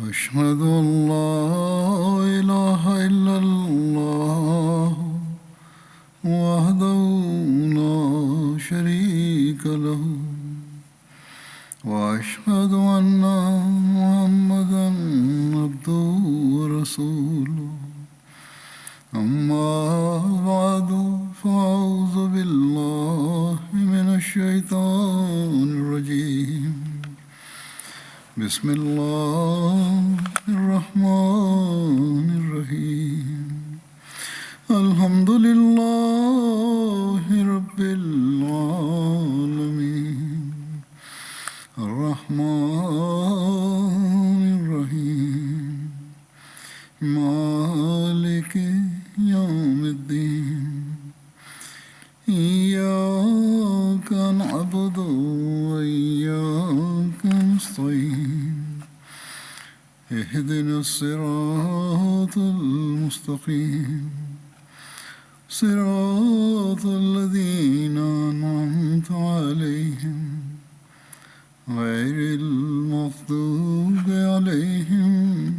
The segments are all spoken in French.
أشهد أن لا إله إلا الله وحده لا شريك له وأشهد أن محمدا عبده ورسوله أما بعد فأعوذ بالله من الشيطان الرجيم بسم الله الرحمن الرحيم الحمد لله رب العالمين الرحمن الرحيم مالك يوم الدين إياك نعبد وإياك نستعين اهدنا الصراط المستقيم صراط الذين أنعمت عليهم غير المغضوب عليهم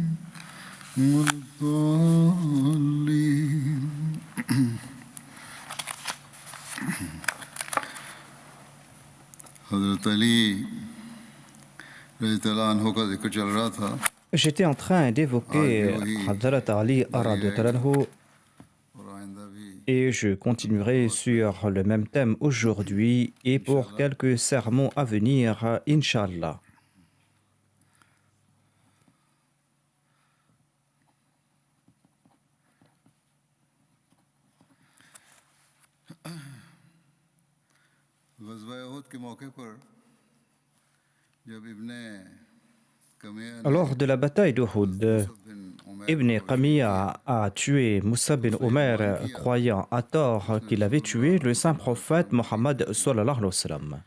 ولا الضالين حضرت علی رضی اللہ عنہ کا ذکر چل رہا تھا. J'étais en train d'évoquer Hazrat Ali radhiyallahu anhu et je continuerai sur le même thème aujourd'hui et pour quelques sermons à venir, Inch'Allah. غزوہ احد کے موقع پر جب Lors de la bataille d'Uhud, Ibn Qamiya a tué Moussa bin Omer, croyant à tort qu'il avait tué le saint prophète Mohammed sallallahu alayhi wa sallam.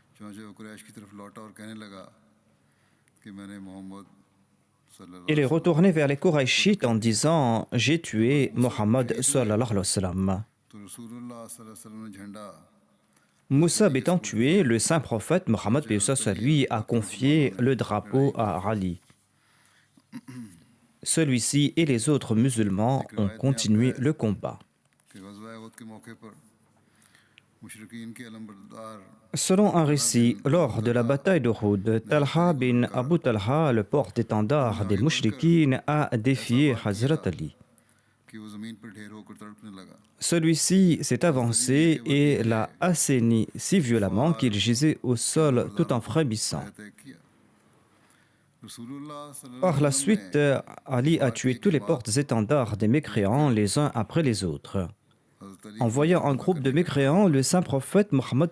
Il est retourné vers les Qurayshites en disant « J'ai tué Mohammed sallallahu alayhi wa sallam ». Moussa étant tué, le saint prophète Mohammed lui a confié le drapeau à Ali. Celui-ci et les autres musulmans ont continué le combat. Selon un récit, lors de la bataille d'Uhud, Talha bin Abu Talha, le porte-étendard des Mushrikines, a défié Hazrat Ali. Celui-ci s'est avancé et l'a assaini si violemment qu'il gisait au sol tout en frémissant. Par la suite, Ali a tué tous les porte-étendards des mécréants les uns après les autres. En voyant un groupe de mécréants, le saint prophète Mohammed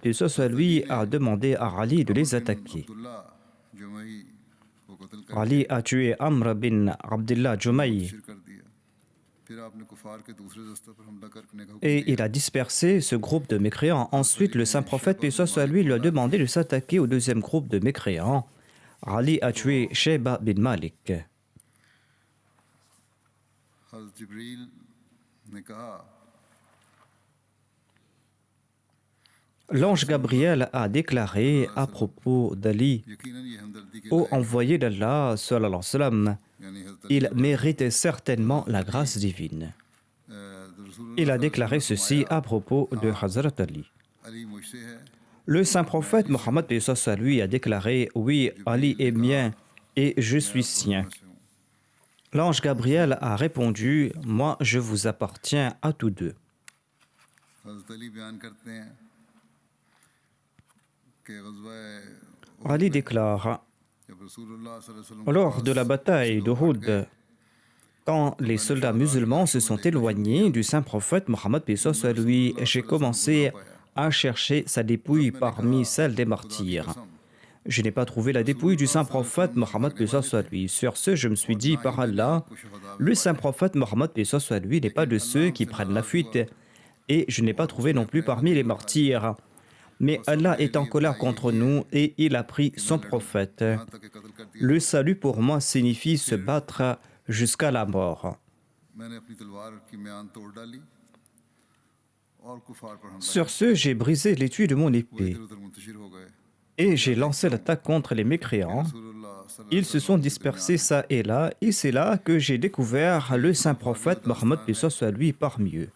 lui a demandé à Ali de les attaquer. Ali a tué Amr bin Abdullah Jumaï et il a dispersé ce groupe de mécréants. Ensuite, le saint prophète lui a demandé de s'attaquer au deuxième groupe de mécréants. Ali a tué Sheba bin Malik. L'ange Gabriel a déclaré à propos d'Ali: Ô envoyé d'Allah, sallallahu alayhi wa sallam, il mérite certainement la grâce divine. Il a déclaré ceci à propos de Hazrat Ali. Le saint prophète Mohammed lui a déclaré: Oui, Ali est mien et je suis sien. L'ange Gabriel a répondu: Moi, je vous appartiens à tous deux. Ali déclare: Lors de la bataille d'Uhud, quand les soldats musulmans se sont éloignés du saint prophète Mohammed lui, j'ai commencé à chercher sa dépouille parmi celles des martyrs. Je n'ai pas trouvé la dépouille du saint prophète Mohammed lui. Sur ce, je me suis dit, par Allah, le saint prophète Mohammed lui n'est pas de ceux qui prennent la fuite, et je n'ai pas trouvé non plus parmi les martyrs. Mais Allah est en colère contre nous et il a pris son prophète. Le salut pour moi signifie se battre jusqu'à la mort. Sur ce, j'ai brisé l'étui de mon épée. et j'ai lancé l'attaque contre les mécréants. Ils se sont dispersés ça et là, et c'est là que j'ai découvert le saint prophète Mohammed paix soit lui parmi eux.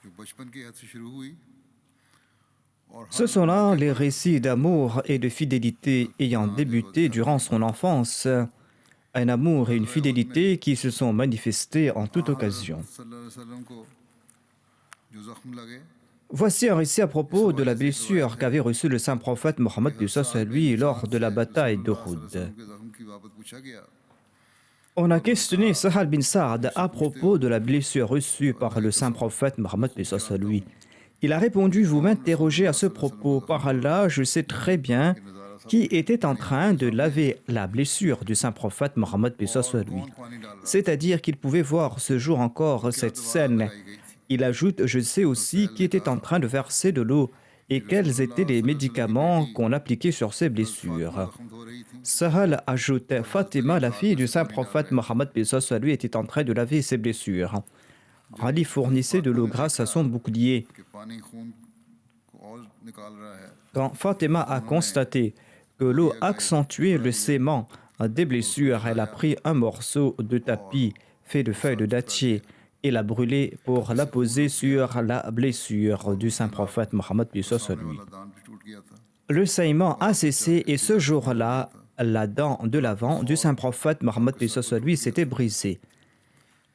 Ce sont là les récits d'amour et de fidélité ayant débuté durant son enfance, un amour et une fidélité qui se sont manifestés en toute occasion. Voici un récit à propos de la blessure qu'avait reçue le saint prophète Mohammed paix soit lui lors de la bataille d'Uhud. On a questionné Sahal bin Saad à propos de la blessure reçue par le saint prophète Mohammed paix soit lui. Il a répondu: vous m'interrogez à ce propos. Par Allah, je sais très bien qui était en train de laver la blessure du saint prophète Mohammed paix soit lui. C'est-à-dire qu'il pouvait voir ce jour encore cette scène. Il ajoute: je sais aussi qui était en train de verser de l'eau et quels étaient les médicaments qu'on appliquait sur ces blessures. Sahal ajoute: Fatima, la fille du saint prophète Mohammed paix soit lui, était en train de laver ses blessures. Ali fournissait de l'eau grâce à son bouclier. Quand Fatima a constaté que l'eau accentuait le saignement des blessures, elle a pris un morceau de tapis fait de feuilles de dattier et l'a brûlé pour la poser sur la blessure du saint prophète Mohammed paix soit lui. Le saignement a cessé et ce jour-là, la dent de l'avant du saint prophète Mohammed paix soit lui s'était brisée.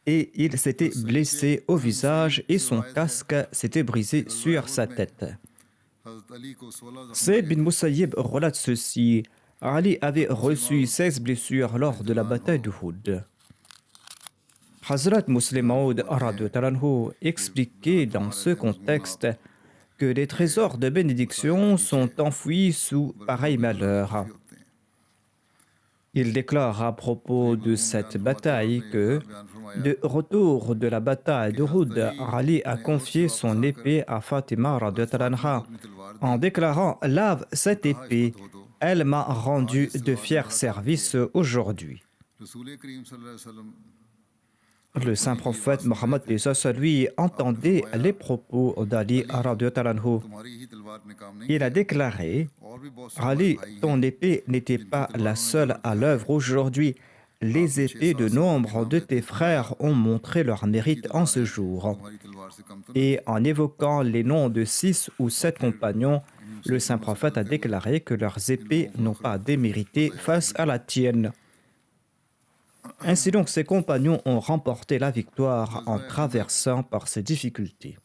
Et il s'était blessé au visage et son casque s'était brisé sur sa tête. Saïd bin Musayyib relate ceci: Ali avait reçu 16 blessures lors de la bataille d'Uhud. Hazrat Muslim Maud expliquait dans ce contexte que les trésors de bénédiction sont enfouis sous pareil malheur. Il déclare à propos de cette bataille que, de retour de la bataille d'Uhud, Ali a confié son épée à Fatima en déclarant: lave cette épée, elle m'a rendu de fiers services aujourd'hui. Le saint prophète Mohammed paix soit lui entendait les propos d'Ali. Il a déclaré: Ali, ton épée n'était pas la seule à l'œuvre aujourd'hui. Les épées de nombre de tes frères ont montré leur mérite en ce jour. Et en évoquant les noms de 6 ou 7 compagnons, le saint prophète a déclaré que leurs épées n'ont pas démérité face à la tienne. Ainsi donc, ses compagnons ont remporté la victoire en traversant par ces difficultés.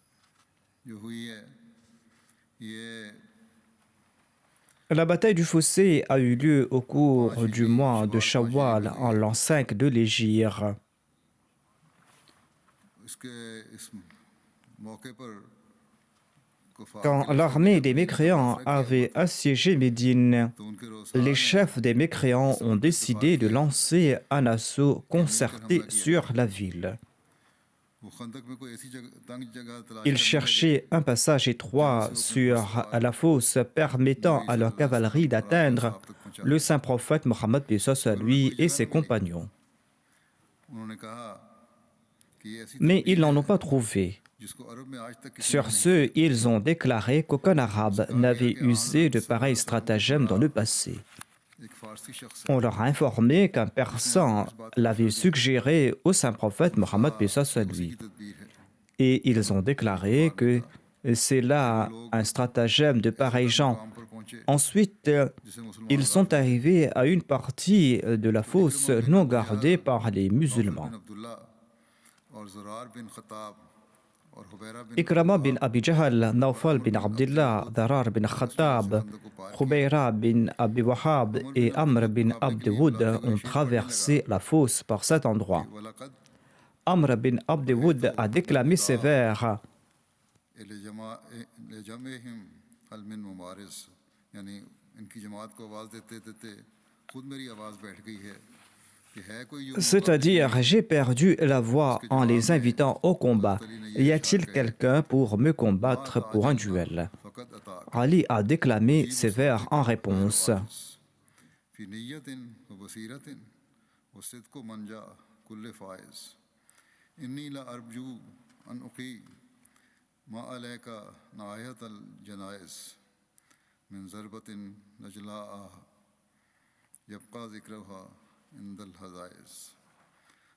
La bataille du fossé a eu lieu au cours du mois de Shawwal en l'an 5 de l'Hégire. Quand l'armée des mécréants avait assiégé Médine, les chefs des mécréants ont décidé de lancer un assaut concerté sur la ville. Ils cherchaient un passage étroit sur la fosse permettant à leur cavalerie d'atteindre le saint prophète Mohammed paix soit lui et ses compagnons. Mais ils n'en ont pas trouvé. Sur ce, ils ont déclaré qu'aucun arabe n'avait usé de pareils stratagèmes dans le passé. On leur a informé qu'un persan l'avait suggéré au saint prophète Mohammed paix soit lui. Et ils ont déclaré que c'est là un stratagème de pareils gens. Ensuite, ils sont arrivés à une partie de la fosse non gardée par les musulmans. Ikrama bin Abi Jahl, Nawfal bin Abdullah, Darar bin Khattab, Khubayra bin Abi Wahab et Amr bin Abd Wood ont traversé la fosse par cet endroit. Amr bin Abd Wood a déclamé ces vers: c'est-à-dire, j'ai perdu la voix en les invitant au combat. Y a-t-il quelqu'un pour me combattre pour un duel? Ali a déclamé ces vers en réponse. यबका ज़िक्रुहा इंदल हज़ाइस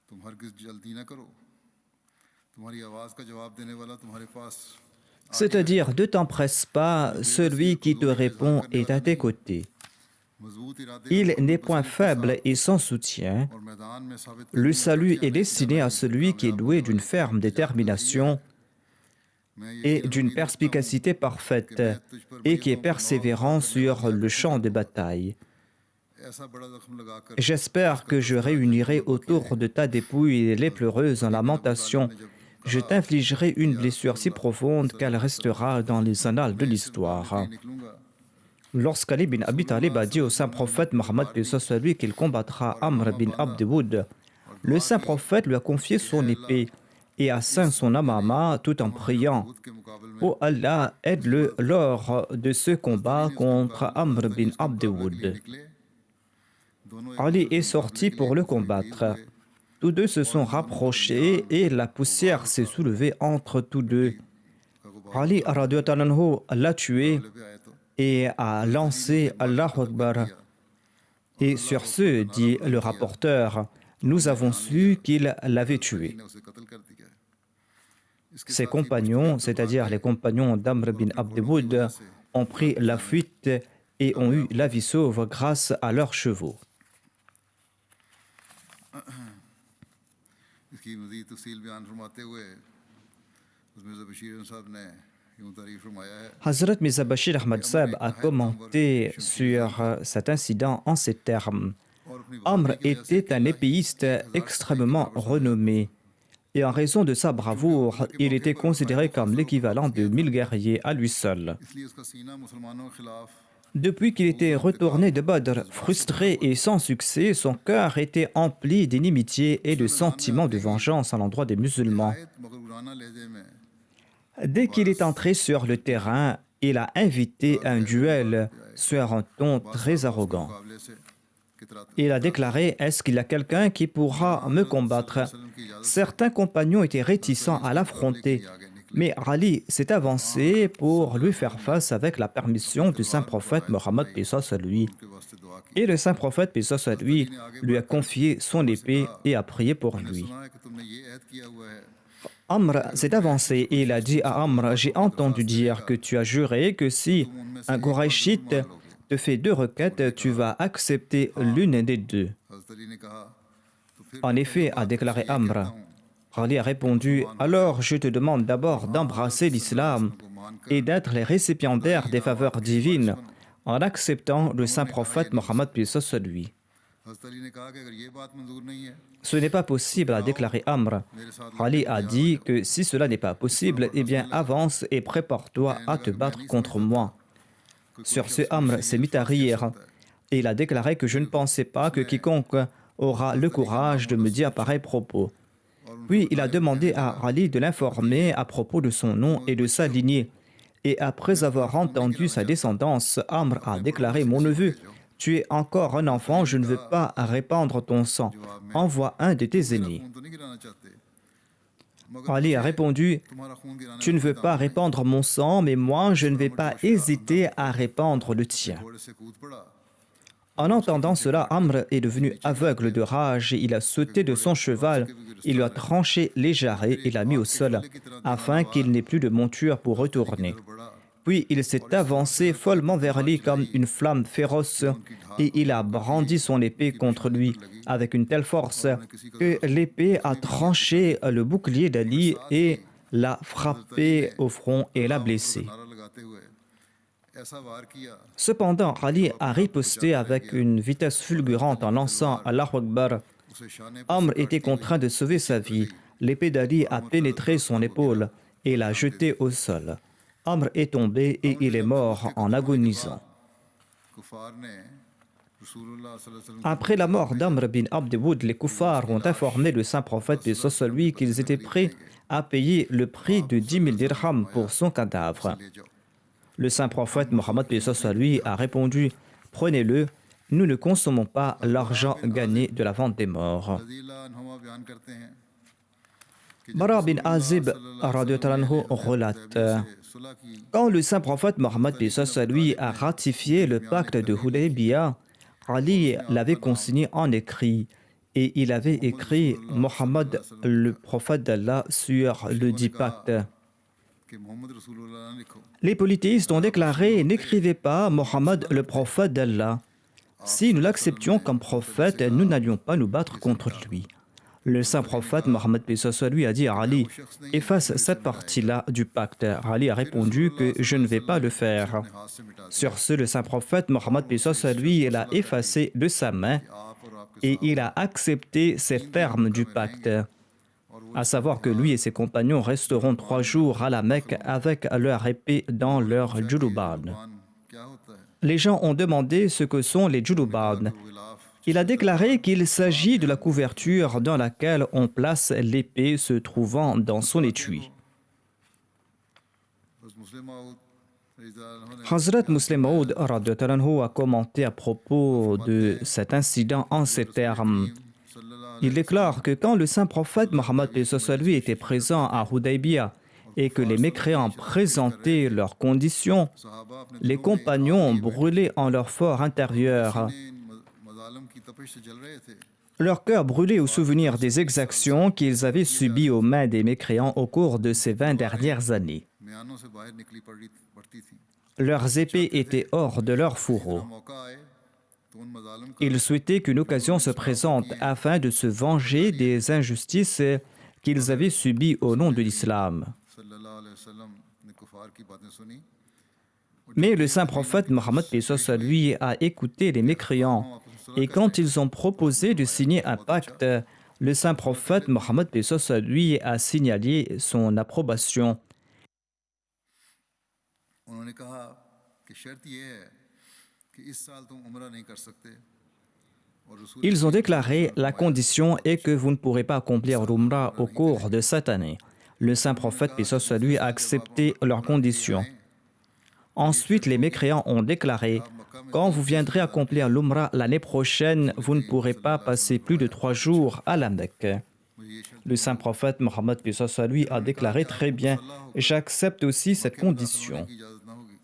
तुम हरगिज़ जल्दी न करो तुम्हारी आवाज़ का जवाब देने वाला तुम्हारे पास आ गया है C'est-à-dire, ne t'en presse pas, celui qui te répond est à tes côtés. मजबूत इरादे Il और n'est पुरज़ुम point के faible साथ et sans soutien. और मैदान में साबित Le कदमी और salut सच्चे est destiné à celui qui est कामयाब doué होगा और d'une इसकी ferme नतीजा détermination मैं et यकीनन d'une उम्मीद रखता हूँ perspicacité कि parfaite मैं तुझ पर et बड़ी qui est कौम को नौ persévérant गुज़ार करने का sur le ज़ियादा champ de करूँगा bataille. ऐसा बड़ा जख्म लगाकर J'espère que je réunirai autour de ta dépouille les pleureuses en lamentation. Je t'infligerai une blessure si profonde qu'elle restera dans les annales de l'histoire. Lorsqu'Ali bin Abi Talib a dit au saint prophète Mohammed paix soit lui qu'il combattra Amr bin Abd Wood, le saint prophète lui a confié son épée et a ceint son amama tout en priant: Ô Allah, aide-le lors de ce combat contre Amr bin Abd Wood. Ali est sorti pour le combattre. Tous deux se sont rapprochés et la poussière s'est soulevée entre tous deux. Ali radhiyallahu anhu l'a tué et a lancé Allahu Akbar. Et sur ce, dit le rapporteur, nous avons su qu'il l'avait tué. Ses compagnons, c'est-à-dire les compagnons d'Amr bin Abd Wood, ont pris la fuite et ont eu la vie sauve grâce à leurs chevaux. इसकी मज़ीद तफ़सील बयान फरमाते हुए मिर्ज़ा बशीर साहब ने यूँ तारीफ़ फरमाया है Hazrat Mirza Bashir Ahmad Sahib a commenté sur cet incident en ces termes. Amr était un épéiste extrêmement renommé et en raison de sa bravoure, il était considéré comme l'équivalent de 1000 guerriers à lui seul. इसलिए उसका सीना मुसलमानों के खिलाफ Depuis qu'il était retourné de Badr, frustré et sans succès, son cœur était empli d'inimitié et de sentiments de vengeance à l'endroit des musulmans. आयत मगरुराना लहजे में Dès qu'il est entré sur le terrain, il a invité un duel sur un ton très arrogant. मुकाबले से कितरा Il a déclaré: Est-ce qu'il y a quelqu'un qui pourra me combattre? Certains compagnons étaient réticents à l'affronter, mais Ali s'est avancé pour lui faire face avec la permission du saint prophète Mohammed paix soit lui. के वास्ते दुआ की Et le saint prophète paix soit lui a confié son épée et a prié pour lui. सुना है कि तुमने ये ऐद किया हुआ है Amr s'est avancé et il a dit à Amr: J'ai entendu dire que tu as juré que si un Qurayshite te fait 2 requêtes, tu vas accepter l'une des 2. हज़रत अली ने कहा तो फिर En effet, a déclaré Amr. Ali a répondu: Alors je te demande d'abord d'embrasser l'islam et d'être les récipiendaires des faveurs divines en acceptant le saint prophète Mohammed paix soit lui. हज़रत अली ने कहा कि अगर ये बात मंजूर नहीं है Ce n'est pas possible, a déclaré Amr. Ali a dit que si cela n'est pas possible, eh bien avance et prépare-toi à te battre contre moi. Sur ce, Amr s'est mis à rire et il a déclaré que je ne pensais pas que quiconque aura le courage de me dire pareil propos. Puis il a demandé à Ali de l'informer à propos de son nom et de sa lignée. Et après avoir entendu sa descendance, Amr a déclaré: Mon neveu, tu es encore un enfant, je ne veux pas répandre ton sang. Envoie un de tes aînés. खून तो नहीं गिराना चाहते Ali a répondu: तुम्हारा खून गिराना Tu ne veux pas répandre mon sang, mais moi je ne vais pas hésiter à répandre le tien. घोड़े से कूद पड़ा En entendant cela, Amr est devenu aveugle de rage et il a sauté de son cheval, il lui a tranché les jarrets et l'a mis au sol, afin qu'il n'ait plus de monture pour retourner. Puis il s'est avancé follement vers lui comme une flamme féroce et il a brandi son épée contre lui avec une telle force que l'épée a tranché le bouclier d'Ali et l'a frappé au front et l'a blessé. नारा लगाते हुए ऐसा वार किया Cependant, Ali a riposté avec une vitesse fulgurante en lançant Allahu Akbar. उसे शाने पर Amr était contraint de sauver sa vie. L'épée d'Ali a pénétré son épaule et l'a jeté au sol. Amr est tombé et il est mort en agonisant. कुफार ने रसूलुल्लाह सल्लल्लाहु अलैहि वसल्लम Après la mort d'Amr bin Abd Wood, les kuffars ont informé le saint prophète paix soit lui qu'ils étaient prêts à payer le prix de 10 000 dirhams pour son cadavre. ले जाओ Le saint prophète Mohammed paix soit lui a répondu: Prenez-le, nous ne consommons pas l'argent gagné de la vente des morts. रज़ील्लाहु अन्हुमा बयान करते हैं Bara bin Azib radhiyallahu anhu relate: सुलह की Quand le saint prophète Mohammed paix soit lui a ratifié le pacte de Hudaybiyah, Ali l'avait consigné en écrit et il avait écrit Mohammed, le prophète d'Allah, sur le dit pacte. कि मोहम्मद रसूलुल्लाह ना लिखो Les polythéistes ont déclaré n'écrivez pas Mohammed, le prophète d'Allah. Si nous l'acceptions comme prophète, nous n'allions pas nous battre contre lui. Le saint prophète Mohammed lui a dit à Ali, efface cette partie-là du pacte. Ali a répondu que je ne vais pas le faire. अपने हाथ से मिटा Sur ce, le saint prophète Mohammed lui l'a effacé de sa main आप और आपके et il a accepté ces termes du pacte, à savoir que lui et ses compagnons resteront 3 jours à la Mecque avec leur épée dans leur juluban. कुर्बान क्या होता है Les gens ont demandé ce que sont les juluban. गिलाफ Il a déclaré qu'il s'agit de la couverture dans laquelle on place l'épée se trouvant dans son étui. बस मुस्लिम माऊद ने Hazrat Muslim Maud radhiyallahu anhu a commenté à propos de cet incident en ces termes. सल्लल्लाहु Il déclare que quand le saint prophète Mohammed lui était présent à Hudaybiyah et que les mécréants présentaient leurs conditions, सहाबा अपने les compagnons brûlaient en leur fort intérieur. मजालम की तपिश से जल रहे थे Leur cœur brûlait au souvenir des exactions qu'ils avaient subies aux mains des mécréants au cours de ces 20 dernières années. म्यानों से बाहर निकली पड़ती थी Leurs épées étaient hors de leur fourreau. मौका आए तो उन मजालम का Ils souhaitaient qu'une occasion se présente afin de se venger des injustices qu'ils avaient subies au nom de l'islam. सल्लल्लाहु अलैहि वसल्लम ने कुफार की बातें सुनी Mais le saint prophète Mohammed lui a écouté les mécréants et quand ils ont proposé de signer un pacte, le saint prophète Mohammed lui a signalé son approbation. उन्होंने कहा कि शर्त यह है कि इस साल तुम उम्रा नहीं कर सकते और रसूल Ils ont déclaré la condition est que vous ne pourrez pas accomplir l'Umrah au cours de cette année. Le saint prophète lui a accepté leurs conditions. Ensuite, les mécréants ont déclaré quand vous viendrez accomplir l'Umrah l'année prochaine, vous ne pourrez pas passer plus de 3 jours à la Mecque. Le saint prophète Mohammed lui a déclaré très bien, j'accepte aussi cette condition. की इजाजत ना होगी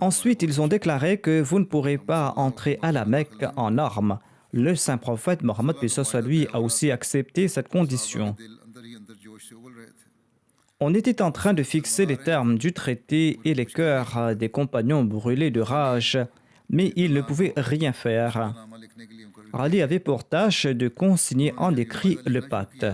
Ensuite, ils ont déclaré que vous ne pourrez pas entrer à la Mecque en armes. Le saint prophète Mohammed lui a aussi accepté cette condition. दिल अंदर ही अंदर जोश से उबल रहे थे On était en train de fixer les termes du traité et les cœurs des compagnons brûlaient de rage, mais ils ne pouvaient rien faire. नामा लिखने के लिए मुकर्रर Ali avait pour tâche de consigner en écrit le pacte.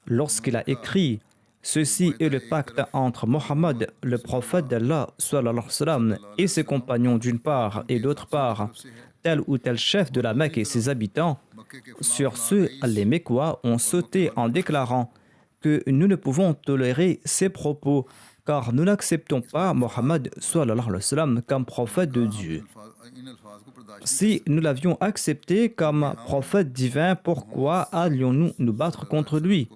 Lorsqu'il a écrit « Ceci est le pacte entre Mohammed, le prophète d'Allah, sallallahu alayhi wa sallam, et ses compagnons d'une part, et d'autre part, tel ou tel chef de la Mecque et ses habitants », sur ce, les Mécois ont sauté en déclarant que nous ne pouvons tolérer ces propos, car nous n'acceptons pas Mohammed sallallahu alayhi wa sallam comme prophète de Dieu. इन अल्फाज को बर्दाश्त Si nous l'avions accepté comme prophète divin, pourquoi allions-nous nous battre contre lui?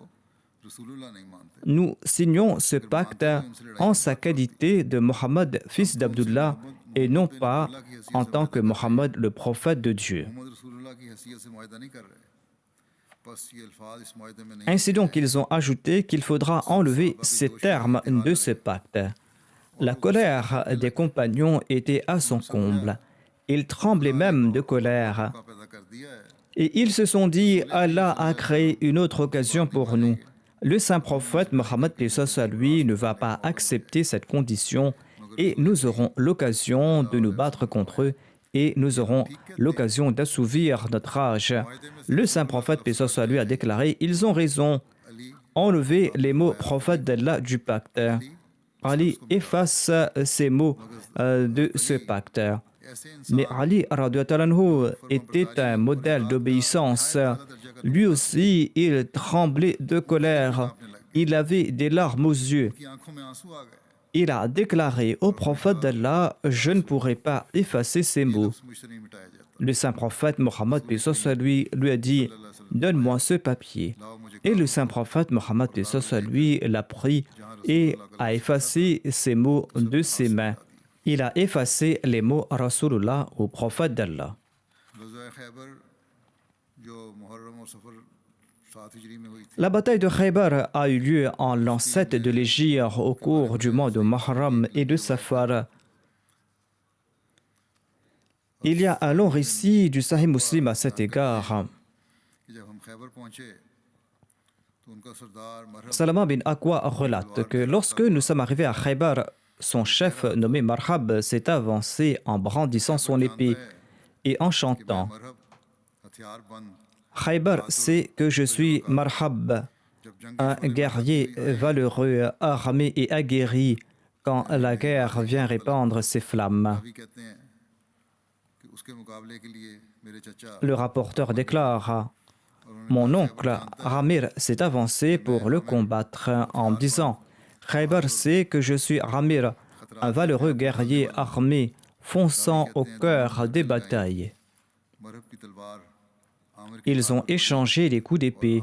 रसूलुल्लाह नहीं मानते Nous signons ce pacte en sa qualité de Mohammed, fils d'Abdullah, et non pas en tant que Mohammed, le prophète de Dieu. Mohammad रसूलुल्लाह की हैसियत से मुआहदा नहीं कर रहे बस ये अल्फाज इस मुआहदे में नहीं Ainsi donc, ils ont ajouté qu'il faudra enlever ces termes de ce pacte. La colère des compagnons était à son comble. Ils tremblaient même de colère. का पैदा कर दिया है Et ils se sont dit, Allah a créé une autre occasion pour nous. Le saint prophète Mohammed lui ne va pas accepter cette condition et nous aurons l'occasion de nous battre contre eux et nous aurons l'occasion d'assouvir notre rage. Le saint prophète lui a déclaré, ils ont raison. Enlevez les mots prophète d'Allah du pacte. Ali efface ces mots de ce pacte. Mais Ali radhiyallahu anhu était un modèle d'obéissance. Lui aussi, il tremblait de colère. Il avait des larmes aux yeux. की आंखों में आंसू आ गए Il a déclaré au prophète d'Allah, je ne pourrai pas effacer ces mots. मुझसे नहीं मिटाया जाता Le saint prophète Mohammed lui a dit, donne-moi ce papier. लाओ मुझे Et le saint prophète Mohammed lui l'a pris et a effacé ces mots de ses mains. Il a effacé les mots Rasulullah au prophète d'Allah. गज़वा खैबर जो मुहर्रम और सफ़र 7 हिजरी में हुई थी La bataille de Khaybar a eu lieu en l'an 7 de l'Hégire au cours du mois de Muharram et de Safar. Il y a un long récit du Sahih Muslim à cet égard. कि जब हम खैबर पहुंचे तो उनका सरदार मरहब Salama bin Aqwa relate que lorsque nous sommes arrivés à Khaybar, son chef nommé Marhab s'est avancé en brandissant son épée et en chantant मरहब हथियार बंद Khaybar sait que je suis Marhab, जब जंग un guerrier valeureux, armé et aguerri quand la guerre vient répandre ses flammes. भी कहते हैं कि उसके मुकाबले के लिए मेरे चचा Le rapporteur déclare Mon oncle Ramir s'est avancé pour le combattre en disant Khaybar sait que je suis Ramir, un valeureux guerrier armé fonçant au cœur des batailles. मरहब की तलवार आमिर की Ils ont échangé les coups d'épée.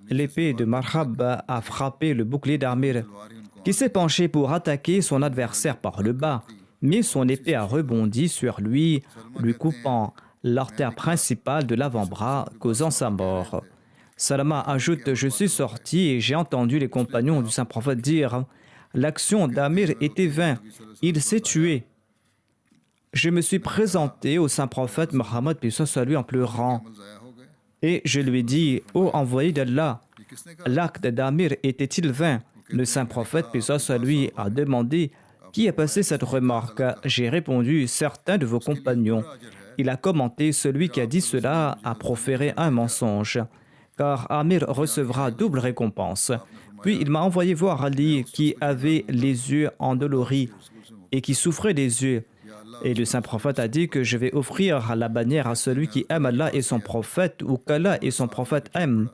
L'épée de Marhab a frappé le bouclier d'Amir, qui s'est penché pour attaquer son adversaire par le bas, mais son épée a rebondi sur lui, lui coupant l'artère principale de l'avant-bras, causant sa mort. Salama ajoute Je suis sorti et j'ai entendu les compagnons du saint prophète dire L'action d'Amir était vaine, il s'est tué. Je me suis présenté au saint prophète Mohammed, puis soit lui en pleurant, अमल ज़ाया हो गए et je lui ai dit Ô envoyé d'Allah, ये किसने कहा l'acte d'Amir était-il vain? Le saint prophète, puis soit lui, a demandé Qui a passé cette remarque? J'ai répondu Certains de vos compagnons. Il a commenté Celui qui a dit cela a proféré un mensonge, car Amir recevra double récompense. Puis il m'a envoyé voir Ali qui avait les yeux endoloris et qui souffrait des yeux. Et le saint prophète a dit que je vais offrir la bannière à celui qui aime Allah et son prophète ou qu'Allah et son prophète aiment.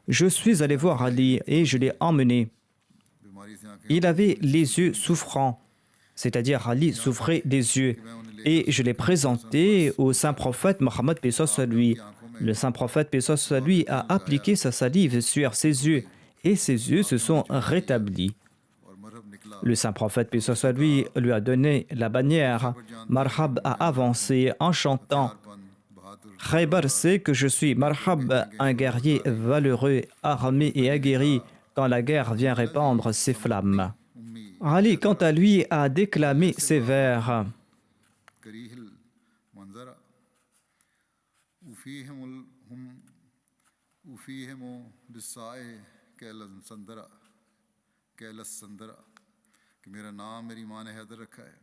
Je suis allé voir Ali et je l'ai emmené. बीमारी से आंखें Il avait les yeux souffrants, c'est-à-dire Ali souffrait des yeux. Et je l'ai présenté au saint prophète Mohammed paix soit lui. Le saint prophète paix soit lui a appliqué sa salive sur ses yeux et ses yeux se sont rétablis. और मरहब निकला Le saint prophète paix soit lui a donné la bannière. Marhab a avancé en chantant बंद बहादुर Khaybar sait que je suis Marhab, un guerrier valeureux, armé et aguerri quand la guerre vient répandre ses flammes. उम्मी Ali, quant à lui, a déclamé ces vers. करीह मंजरा उफीहिम हम उफीहिम बिसाए कैलन संदरा कैलस संदरा कि मेरा नाम मेरी माँ ने हैदर रखा है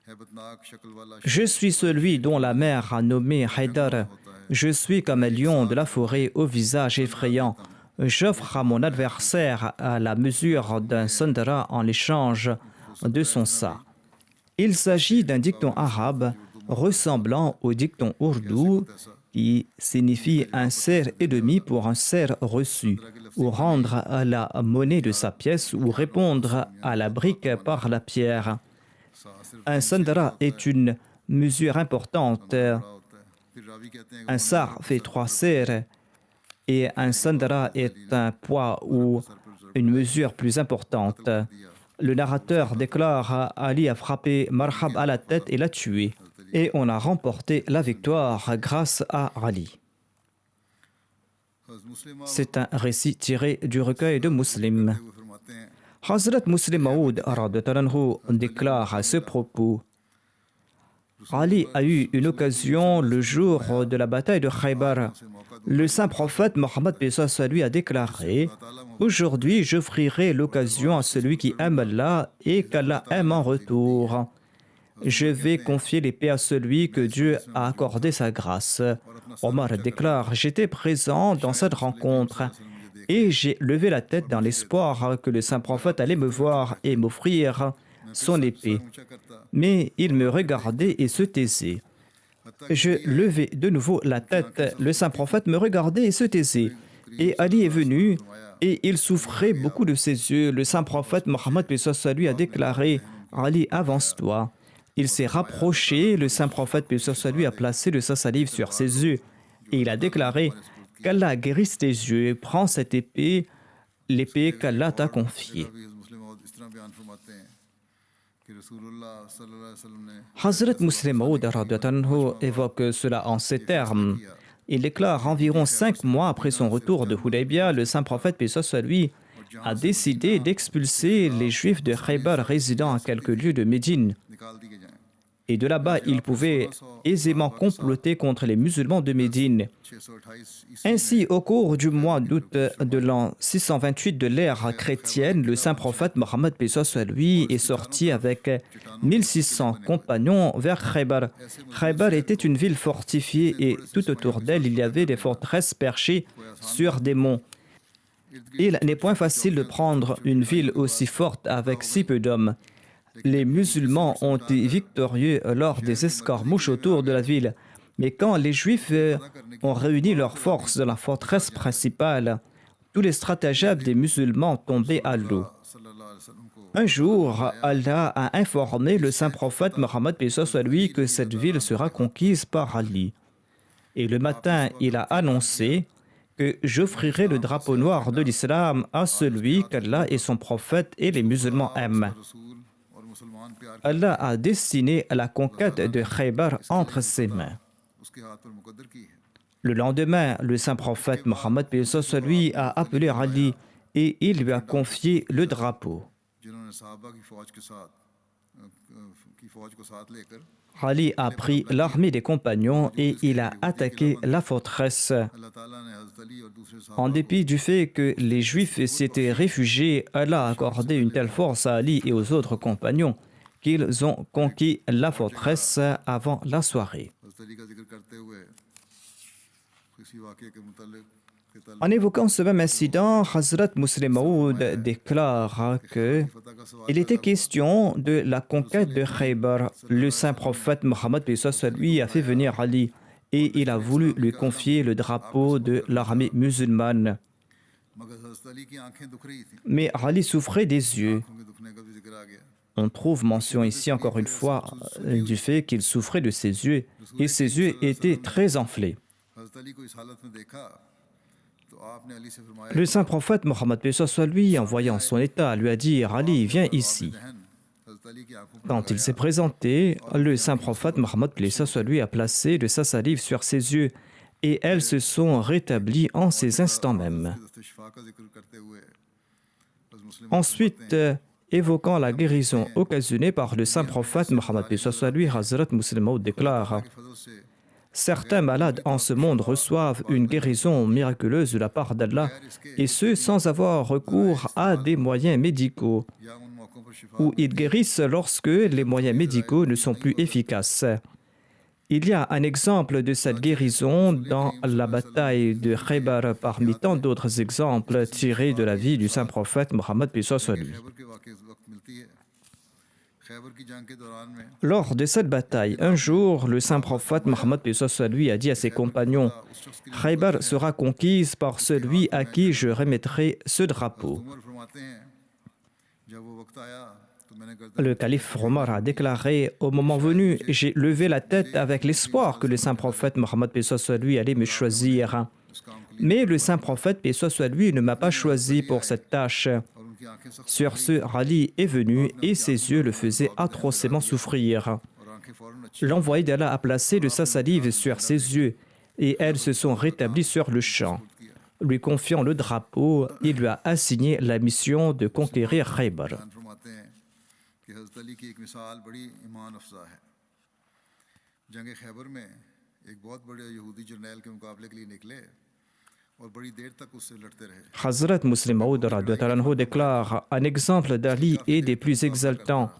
हैबतनाक शक्ल वाला Je suis celui dont la mère a nommé Haïdar. Je suis comme un lion de la forêt au visage effrayant. J'offre à mon adversaire à la mesure d'un sandara en l'échange de son ça. Il s'agit d'un dicton arabe ressemblant au dicton ourdou qui signifie un cerf et demi pour un cerf reçu, ou rendre à la monnaie de sa pièce ou répondre à la brique par la pierre. Un sandara est une mesure importante. होता है फिर रावी कहते हैं Un sar fait 3 cerfs et un sandara est un poids ou une mesure plus importante. Le narrateur déclare Ali a frappé Marhab à la tête et l'a tué. Et on a remporté la victoire grâce à Ali. Muslim C'est un récit tiré du recueil de Muslim. हुए फरमाते हैं Hazrat Muslim Maud déclare à ce propos Ali a eu une occasion le jour de la bataille de Khaybar. Le saint prophète Mohammed lui a déclaré Aujourd'hui, j'offrirai l'occasion à celui qui aime Allah et qu'Allah aime en retour. Je vais confier l'épée à celui que Dieu a accordé sa grâce. Omar déclare J'étais présent dans cette rencontre et j'ai levé la tête dans l'espoir que le saint prophète allait me voir et m'offrir son épée. ऊंचा करता Mais il me regardait et se taisait. Je levai de nouveau la tête. Le saint prophète me regardait et se taisait. Et Ali est venu et il souffrait beaucoup de ses yeux. Le saint prophète Mohammed lui a déclaré Ali, avance-toi. Il s'est rapproché. Le saint prophète lui a placé de sa salive sur ses yeux. Et il a déclaré qu'Allah guérisse tes yeux. Prends cette épée, l'épée qu'Allah t'a confiée. भी मुस्लिम और इस तरह बयान फरमाते हैं कि रसूलुल्लाह सल्लल्लाहु अलैहि वसल्लम ने Hazrat Muslim Maud évoque cela en ces termes. Il déclare environ 5 mois après son retour de Hudaybiyah, le saint prophète paix soit lui a décidé d'expulser les juifs de Khaybar résidant à quelques lieues de Médine. निकाल दिए जाएं Et de là-bas, il pouvait aisément comploter contre les musulmans de Médine. Ainsi, au cours du mois d'août de l'an 628 de l'ère chrétienne, le saint prophète Mohammed paix soit lui est sorti avec 1600 compagnons vers Khaybar. Khaybar était une ville fortifiée et tout autour d'elle, il y avait des forteresses perchées sur des monts. Il n'est point facile de prendre une ville aussi forte avec si peu d'hommes. Les musulmans ont été victorieux lors des escarmouches autour de la ville. Mais quand les Juifs ont réuni leurs forces dans la forteresse principale, tous les stratagèmes des musulmans tombaient à l'eau. Un jour, Allah a informé le saint prophète Mohammed paix soit lui que cette ville sera conquise par Ali. Et le matin, il a annoncé que j'offrirai le drapeau noir de l'islam à celui qu'Allah et son prophète et les musulmans aiment. Allah a destiné la conquête de Khaybar entre ses mains. Le lendemain, le saint prophète Mohammed paix soit lui a appelé Ali et il lui a confié le drapeau. Ali a pris l'armée des compagnons et il a attaqué la forteresse. En dépit du fait que les Juifs s'étaient réfugiés, Allah a accordé une telle force à Ali et aux autres compagnons qu'ils ont conquis la forteresse avant la soirée. En évoquant ce même incident, Hazrat Muslim Maud déclare qu'il était question de la conquête de Khaybar. Le saint prophète Mohammed paix soit lui a fait venir Ali et il a voulu lui confier le drapeau de l'armée musulmane. Mais Ali souffrait des yeux. On trouve mention ici encore une fois du fait qu'il souffrait de ses yeux et ses yeux étaient très enflés. Le saint prophète Mohammed paix soit lui, en voyant son état, lui a dit « Ali, viens ici ». Quand il s'est présenté, le saint prophète Mohammed paix soit lui a placé de sa salive sur ses yeux et elles se sont rétablies en ces instants même. Ensuite, évoquant la guérison occasionnée par le saint prophète Mohammed paix soit lui, Hazrat Muslim Maud déclare « Certains malades en ce monde reçoivent une guérison miraculeuse de la part d'Allah, et ce sans avoir recours à des moyens médicaux, ou ils guérissent lorsque les moyens médicaux ne sont plus efficaces. Il y a un exemple de cette guérison dans la bataille de Khaybar parmi tant d'autres exemples tirés de la vie du saint prophète Mohammed paix soit lui. Lors de cette bataille, un jour, le saint prophète Mohammed paix soit lui a dit à ses compagnons « Khaybar sera conquise par celui à qui je remettrai ce drapeau ». Le calife Omar a déclaré « Au moment venu, j'ai levé la tête avec l'espoir que le saint prophète Mohammed paix soit lui allait me choisir. Mais le saint prophète paix soit lui ne m'a pas choisi pour cette tâche. » Sur ce, Ali est venu et ses yeux le faisaient atrocement souffrir. L'envoyé d'Allah a placé de sa salive sur ses yeux et elles se sont rétablies sur le champ. Lui confiant le drapeau, il lui a assigné la mission de conquérir Khaybar. Hazrat Muslim Maud déclare un exemple d'Ali est des plus exaltants.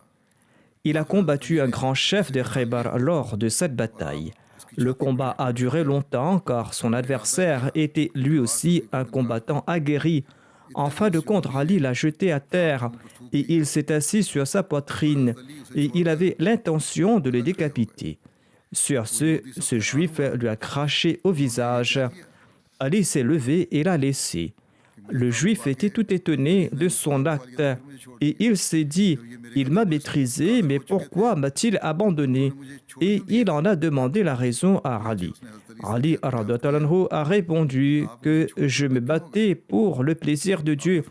Il a combattu un grand chef de Khaybar lors de cette bataille. Le combat a duré longtemps car son adversaire était lui aussi un combattant aguerri. En fin de compte, Ali l'a jeté à terre et il s'est assis sur sa poitrine et il avait l'intention de le décapiter. Sur ce juif lui a craché au visage. Ali s'est levé et l'a laissé. Le juif était tout étonné de son acte et il s'est dit « Il m'a maîtrisé, mais pourquoi m'a-t-il abandonné ?» Et il en a demandé la raison à Ali. Ali a répondu que « Je me battais pour le plaisir de Dieu,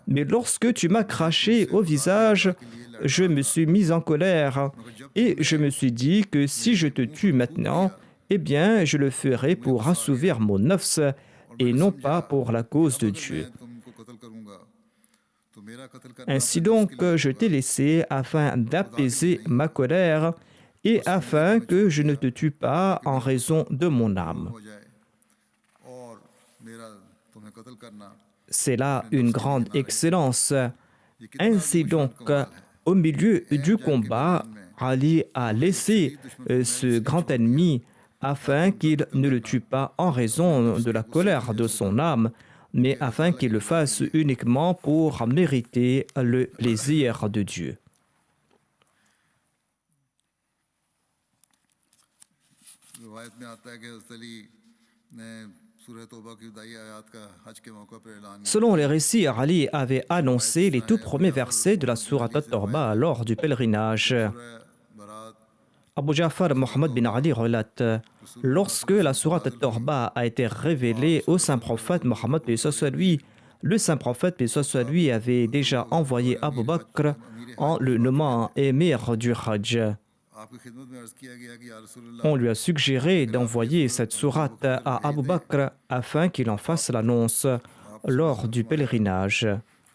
mais lorsque tu m'as craché au visage, je me suis mis en colère et je me suis dit que si je te tue maintenant, eh bien, je le ferai pour assouvir mon nafs et non pas pour la cause de Dieu. Ainsi donc, je t'ai laissé afin d'apaiser ma colère et afin que je ne te tue pas en raison de mon âme. हो जाए और मेरा तुम्हें कत्ल करना C'est là अपने une नफ्स के लिए grande ना रहे। excellence. ये कितना Ainsi अजीम शान donc, कमाल है au milieu कि du ऐन जंग के combat, मैदान में Ali a जो एक laissé शदीद दुश्मन को ce महल से grand छोड़ दिया ennemi afin ताकि उनका qu'il कत्ल ne le करना tue pas en अपने raison नफ्स de के la गुस्से की colère de वजह से son था âme, mais कि अल्लाह afin ताला qu'il की le रज़ा के fasse लिए uniquement pour mériter le plaisir de Dieu. रिवायत में आता है कि हज़रत अली ने सूरह तौबा की इब्तिदाई आयत का हज के मौके पर ऐलान Selon les récits, Ali avait annoncé les tout premiers versets de la sourate At-Tawbah lors du pèlerinage. सूरह बरात Abu Ja'far Mohammed bin Ali relate: lorsque la sourate At-Tawbah a été révélée au saint prophète Mohammed paix soit lui, le saint prophète paix soit lui avait déjà envoyé Abu Bakr en le nommant émir du Hajj. आपकी खिदमत में अर्ज़ किया गया कि या रसूलल्लाह On lui a suggéré d'envoyer cette sourate à Abu Bakr afin qu'il en fasse l'annonce lors du pèlerinage.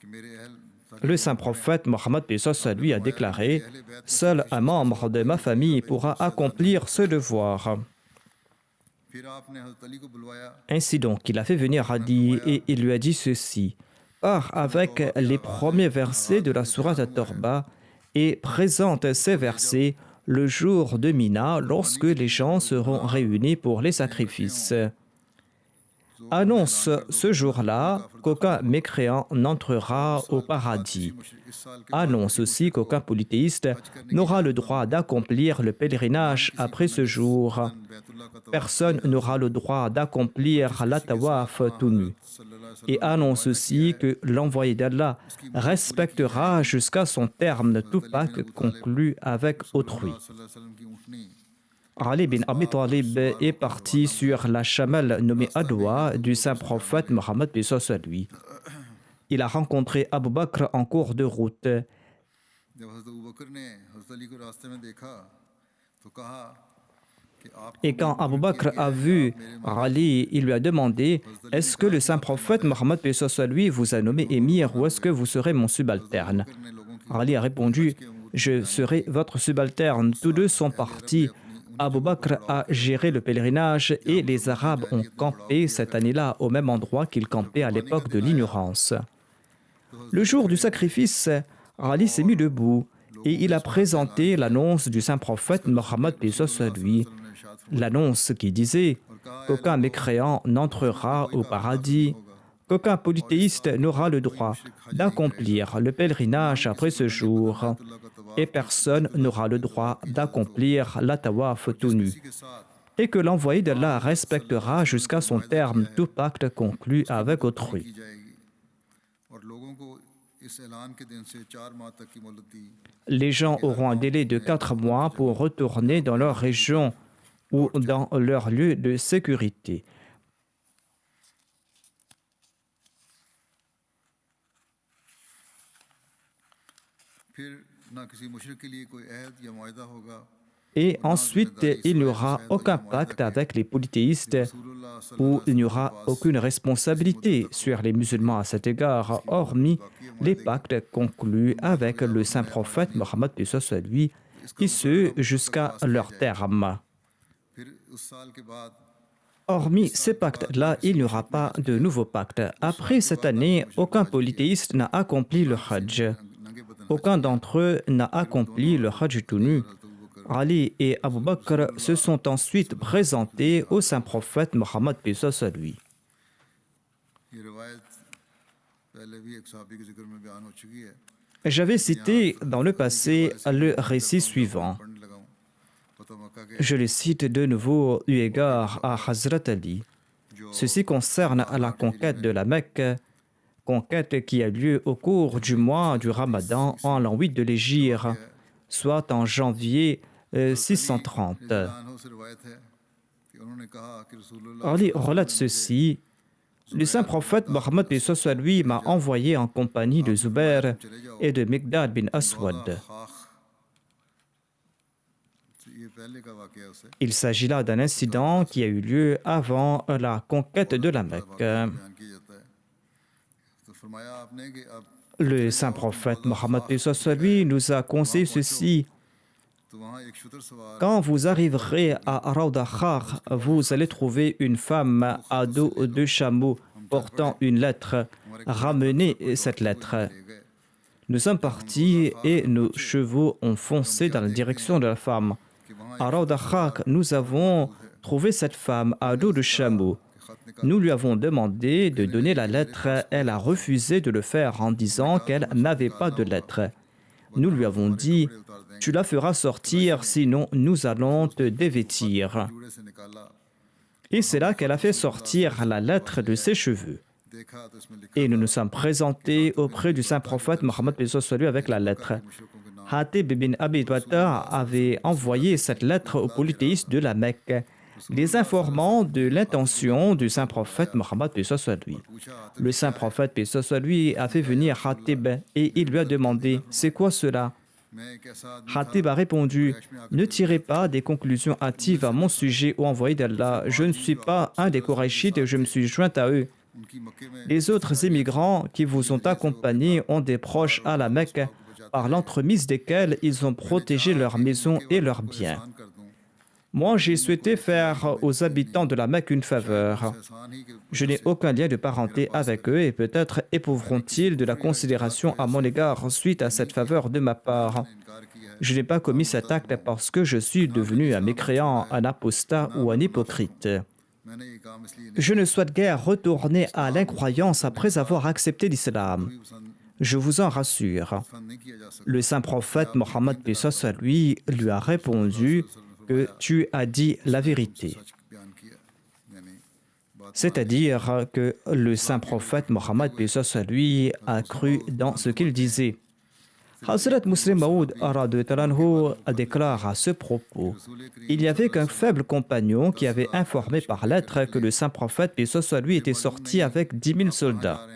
कि मेरे अहल Le saint prophète Mohammed paix soit lui a déclaré: seul un membre de ma famille pourra accomplir ce devoir. फिर आपने हज़रत अली को बुलवाया Ainsi donc, il a fait venir Ali et il lui a dit ceci: pars avec les premiers versets de la sourate At-Tawbah et présente ces versets le jour de Mina lorsque les gens seront réunis pour les sacrifices. Annonce ce jour-là qu'aucun mécréant n'entrera au paradis. Annonce aussi qu'aucun polythéiste n'aura le droit d'accomplir le pèlerinage après ce jour. Personne n'aura le droit d'accomplir la tawaf tout nu. Et annonce aussi que l'envoyé d'Allah respectera jusqu'à son terme tout pacte conclu avec autrui. Ali bin Abi Talib est parti sur la chamelle nommée Adwa du saint prophète Mohammed paix soit lui. Il a rencontré Abu Bakr en cours de route. जब हज़रत अबू बकर ने हज़रत अली को रास्ते में देखा तो कहा कि आप Et quand Abu Bakr a vu Ali, il lui a demandé: est-ce que le saint prophète Mohammed paix soit lui vous a nommé émir ou est-ce que vous serez mon subalterne? ने लोगों की Ali a répondu: je serai votre subalterne. Tous deux sont partis. Abu Bakr a géré le pèlerinage et les Arabes ont campé cette année-là au même endroit qu'ils campaient à l'époque de l'ignorance. Le jour du sacrifice, Ali s'est mis debout et il a présenté l'annonce du saint prophète Mohammed paix soit lui, l'annonce qui disait qu'aucun mécréant n'entrera au paradis, qu'aucun polythéiste n'aura le droit d'accomplir le pèlerinage après ce jour, et personne n'aura le droit d'accomplir la tawaf tout nu, et que l'envoyé d'Allah respectera jusqu'à son terme tout pacte conclu avec autrui. की जाएगी और लोगों को इस ऐलान के दिन से 4 माह तक की मोहलत दी Les gens auront un délai de 4 mois pour retourner dans leur région ou dans leur lieu de sécurité. फिर ना किसी मुशरिक के लिए कोई अहद या मुआहदा होगा Et ensuite, il n'y aura aucun pacte avec les polythéistes où il n'y aura aucune responsabilité sur les musulmans à cet égard, hormis les pactes conclus avec le saint prophète Mohammed paix soit lui, et ce jusqu'à leur terme. फिर उस साल के बाद Hormis ces pactes-là, il n'y aura pas de nouveau pacte. Après cette année, aucun polythéiste n'a accompli le Hajj. Aucun d'entre eux n'a accompli le Hajj tout nu. Ali et Abu Bakr se sont ensuite présentés au saint prophète Mohammed paix soit lui. ये रवायत पहले भी एक सहाबी के जिक्र में बयान हो चुकी है J'avais cité dans le passé le récit suivant. पढ़ने लगा हूँ फतह मक्का के Je le cite de nouveau eu égard à Hazrat Ali. Ceci concerne la conquête de la Mecque, conquête qui a lieu au cours du mois du Ramadan en l'an 8 de l'Hégire, soit en janvier 630. दानों से रवायत है कि उन्होंने कहा कि रसूलुल्लाह Ali relate ceci. Le saint prophète Mohammed paix soit lui m'a envoyé en compagnie de Zubair et de Miqdad bin Aswad. Khakh ये पहले का वाकया है उसे Il s'agit là d'un incident qui a eu lieu avant la conquête de la Mecque. बयान किया जाता है तो फरमाया आपने कि अब Le saint prophète Mohammed paix soit lui nous a conseillé ceci. Quand vous arriverez à Rauda Khar, vous allez trouver une femme à dos de chameau portant une lettre. Ramenez cette lettre. Nous sommes partis et nos chevaux ont foncé dans la direction de la femme. À Rauda Khar, nous avons trouvé cette femme à dos de chameau. Nous lui avons demandé de donner la lettre. Elle a refusé de le faire en disant qu'elle n'avait pas de lettre. Nous lui avons dit « Tu la feras sortir, sinon nous allons te dévêtir. » Et c'est là qu'elle a fait sortir la lettre de ses cheveux. Et nous nous sommes présentés auprès du saint prophète Mohammed avec la lettre. Hatib bin Abi Balta'a avait envoyé cette lettre aux polythéistes de la Mecque, les informant de l'intention du saint prophète Mohammed lui. Le saint prophète lui a fait venir Hatib et il lui a demandé « C'est quoi cela ?» Hatib a répondu « Ne tirez pas des conclusions hâtives à mon sujet, ô envoyé d'Allah. Je ne suis pas un des Korachites et je me suis joint à eux. Les autres immigrants qui vous ont accompagnés ont des proches à la Mecque, par l'entremise desquels ils ont protégé leurs maisons et leurs biens. Moi, j'ai souhaité faire aux habitants de la Mecque une faveur. Je n'ai aucun lien de parenté avec eux et peut-être éprouveront-ils de la considération à mon égard suite à cette faveur de ma part. Je n'ai pas commis cet acte parce que je suis devenu un mécréant, un apostat ou un hypocrite. Je ne souhaite guère retourner à l'incroyance après avoir accepté l'islam. Je vous en rassure. Le saint prophète Mohammed lui a répondu que tu as dit la vérité. C'est-à-dire que le saint prophète Mohammed lui a cru dans ce qu'il disait. Hazrat Muslim Maud déclare à ce propos: il n'y avait qu'un faible compagnon qui avait informé par lettre que le saint prophète lui était sorti avec 10 000 soldats.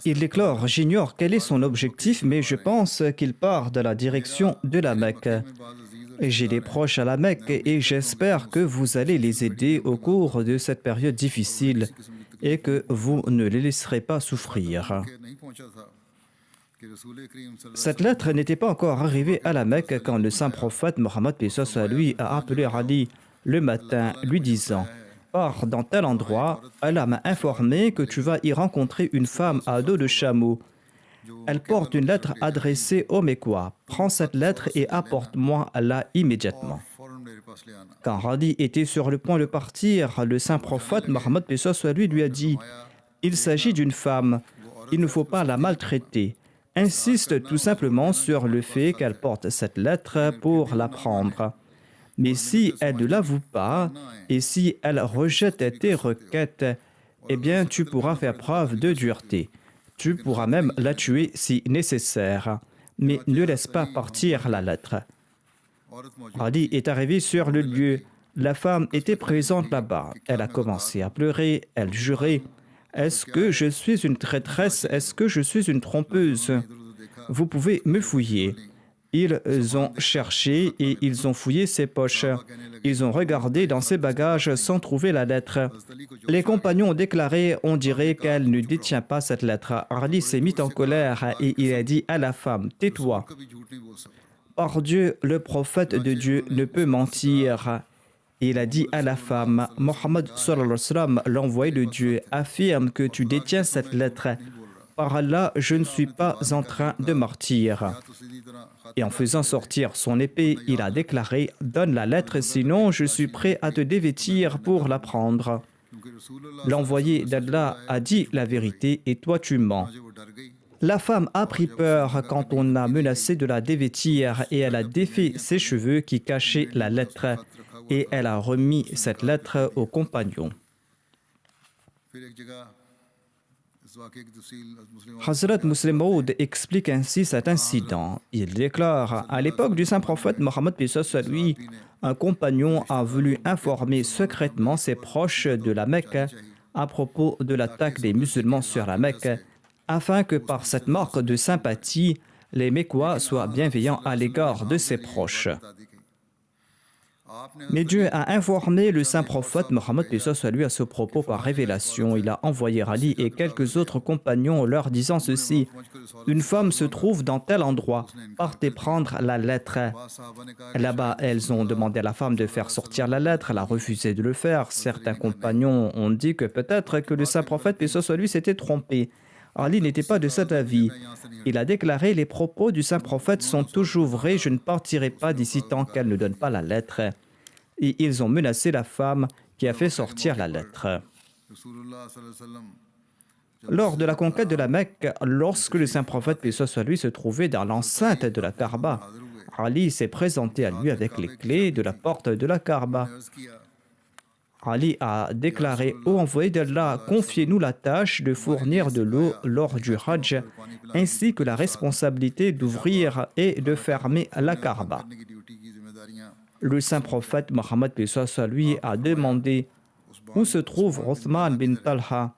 Il déclare: j'ignore quel est son objectif, mais je pense qu'il part de la direction de la Mecque. J'ai des proches à la Mecque et j'espère que vous allez les aider au cours de cette période difficile et que vous ne les laisserez pas souffrir. Cette lettre n'était pas encore arrivée à la Mecque quand le saint prophète Mohammed lui a appelé Ali le matin, lui disant: pars dans tel endroit, Allah m'a informé que tu vas y rencontrer une femme à dos de chameau. Elle porte une lettre adressée aux Mécois. Prends cette lettre et apporte-moi-la immédiatement. Quand Ali était sur le point de partir, le saint prophète Mohammed lui a dit: il s'agit d'une femme, il ne faut pas la maltraiter. Insiste tout simplement sur le fait qu'elle porte cette lettre pour la prendre. Mais si elle ne l'avoue pas et si elle rejette tes requêtes, eh bien tu pourras faire preuve de dureté. Tu pourras même la tuer si nécessaire, mais ne laisse pas partir la lettre. Ali est arrivé sur le lieu. La femme était présente là-bas. Elle a commencé à pleurer, elle jurait: est-ce que je suis une traîtresse? Est-ce que je suis une trompeuse? Vous pouvez me fouiller. Ils ont cherché et ils ont fouillé ses poches. Ils ont regardé dans ses bagages sans trouver la lettre. Les compagnons ont déclaré: on dirait qu'elle ne détient pas cette lettre. Ali s'est mis en colère et il a dit à la femme: tais-toi. Par Dieu, le prophète de Dieu ne peut mentir. Il a dit à la femme: Mohammed l'envoyé de Dieu, affirme que tu détiens cette lettre. Par Allah, je ne suis pas en train de mentir. Et en faisant sortir son épée, il a déclaré: donne la lettre, sinon je suis prêt à te dévêtir pour la prendre. L'envoyé d'Allah a dit la vérité et toi tu mens. La femme a pris peur quand on a menacé de la dévêtir et elle a défait ses cheveux qui cachaient la lettre et elle a remis cette lettre au compagnon. Hazrat Muslim Maud explique ainsi cet incident. Il déclare: à l'époque du saint prophète Mohammed lui, un compagnon a voulu informer secrètement ses proches de la Mecque à propos de l'attaque des musulmans sur la Mecque, afin que par cette marque de sympathie, les Mécois soient bienveillants à l'égard de ses proches. Mais Dieu a informé le saint prophète Mohammed lui à ce propos par révélation. Il a envoyé Ali et quelques autres compagnons leur disant ceci: une femme se trouve dans tel endroit, partez prendre la lettre. Là-bas, elles ont demandé à la femme de faire sortir la lettre, elle a refusé de le faire. Certains compagnons ont dit que peut-être que le saint prophète, paix soit sur lui, s'était trompé. Ali n'était pas de cet avis. Il a déclaré: les propos du saint prophète sont toujours vrais, je ne partirai pas d'ici tant qu'elle ne donne pas la lettre. Et ils ont menacé la femme qui a fait sortir la lettre. Lors de la conquête de la Mecque, lorsque le saint prophète, paix soit sur lui, se trouvait dans l'enceinte de la Kaaba, Ali s'est présenté à lui avec les clés de la porte de la Kaaba. Ali a déclaré: ô envoyé d'Allah, confiez-nous la tâche de fournir de l'eau lors du Hajj, ainsi que la responsabilité d'ouvrir et de fermer la Kaaba. Le saint prophète Mohammed, paix soit sur lui, a demandé où se trouve Othman bin Talha.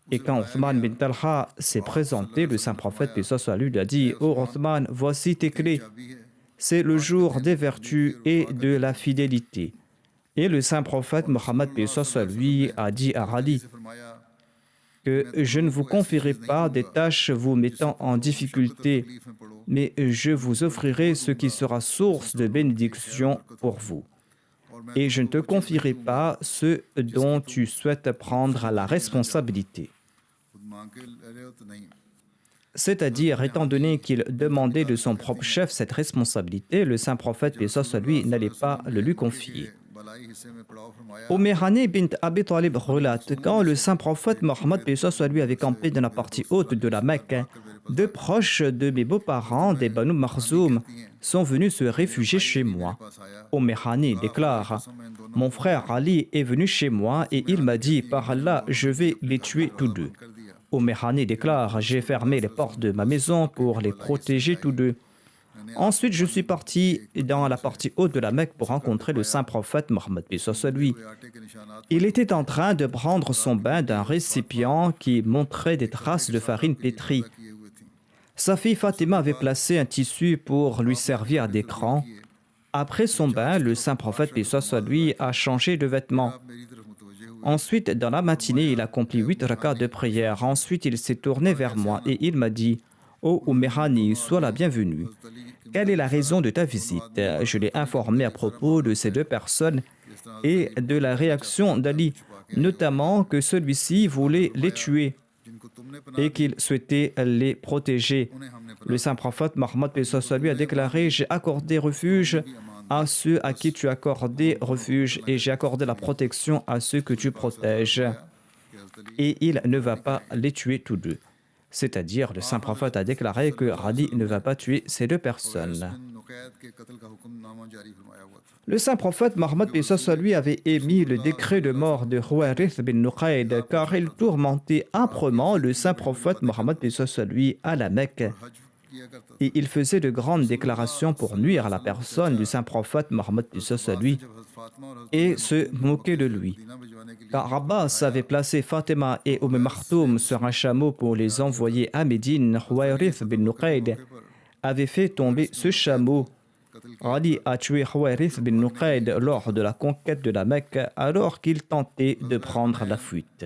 Et quand Othman bin Talha s'est présenté, le saint prophète, paix soit sur lui, lui a dit: ô Othman, voici tes clés. C'est le jour des vertus et de la fidélité. Et le saint prophète Mohammed, paix soit sur lui, a dit à Ali que je ne vous confierai pas des tâches vous mettant en difficulté, mais je vous offrirai ce qui sera source de bénédiction pour vous. Et je ne te confierai pas ce dont tu souhaites prendre la responsabilité. C'est-à-dire, étant donné qu'il demandait de son propre chef cette responsabilité, le saint prophète, paix soit sur lui, n'allait pas le lui confier. Hani bint Abi Talib relate: quand le saint prophète Mohammed, paix soit sur lui, avait campé dans la partie haute de la Mecque, deux proches de mes beaux-parents, des Banu Makhzoum, sont venus se réfugier chez moi. Hani déclare: mon frère Ali est venu chez moi et il m'a dit: par Allah, je vais les tuer tous deux. Hani déclare: j'ai fermé les portes de ma maison pour les protéger tous deux. Ensuite, je suis parti dans la partie haute de la Mecque pour rencontrer le saint prophète Mohammed, paix soit sur lui. Il était en train de prendre son bain d'un récipient qui montrait des traces de farine pétrie. Sa fille Fatima avait placé un tissu pour lui servir d'écran. Après son bain, le saint prophète, paix soit sur lui, a changé de vêtements. Ensuite, dans la matinée, il a accompli 8 rakats de prière. Ensuite, il s'est tourné vers moi et il m'a dit: ô Hani, sois la bienvenue. Quelle est la raison de ta visite? Je l'ai informé à propos de ces deux personnes et de la réaction d'Ali, notamment que celui-ci voulait les tuer et qu'il souhaitait les protéger. Le saint prophète Mohammed, paix soit sur lui, a déclaré: j'ai accordé refuge à ceux à qui tu as accordé refuge et j'ai accordé la protection à ceux que tu protèges. Et il ne va pas les tuer tous deux. C'est-à-dire, le saint prophète a déclaré que Ali ne va pas tuer ces deux personnes. Le saint prophète Mohammed, paix soit sur lui, avait émis le décret de mort de Huwayrith bin Nuqayd car il tourmentait âprement le saint prophète Mohammed, paix soit sur lui, à la Mecque. Et il faisait de grandes déclarations pour nuire à la personne du saint prophète Mohammed, paix soit sur lui, et se moquer de lui. Quand Abbas avait placé Fatima et Maktoum sur un chameau pour les envoyer à Médine, Huwayrith bin Nuqayd avait fait tomber ce chameau. Ali a tué Huwayrith bin Nuqayd lors de la conquête de la Mecque alors qu'il tentait de prendre la fuite.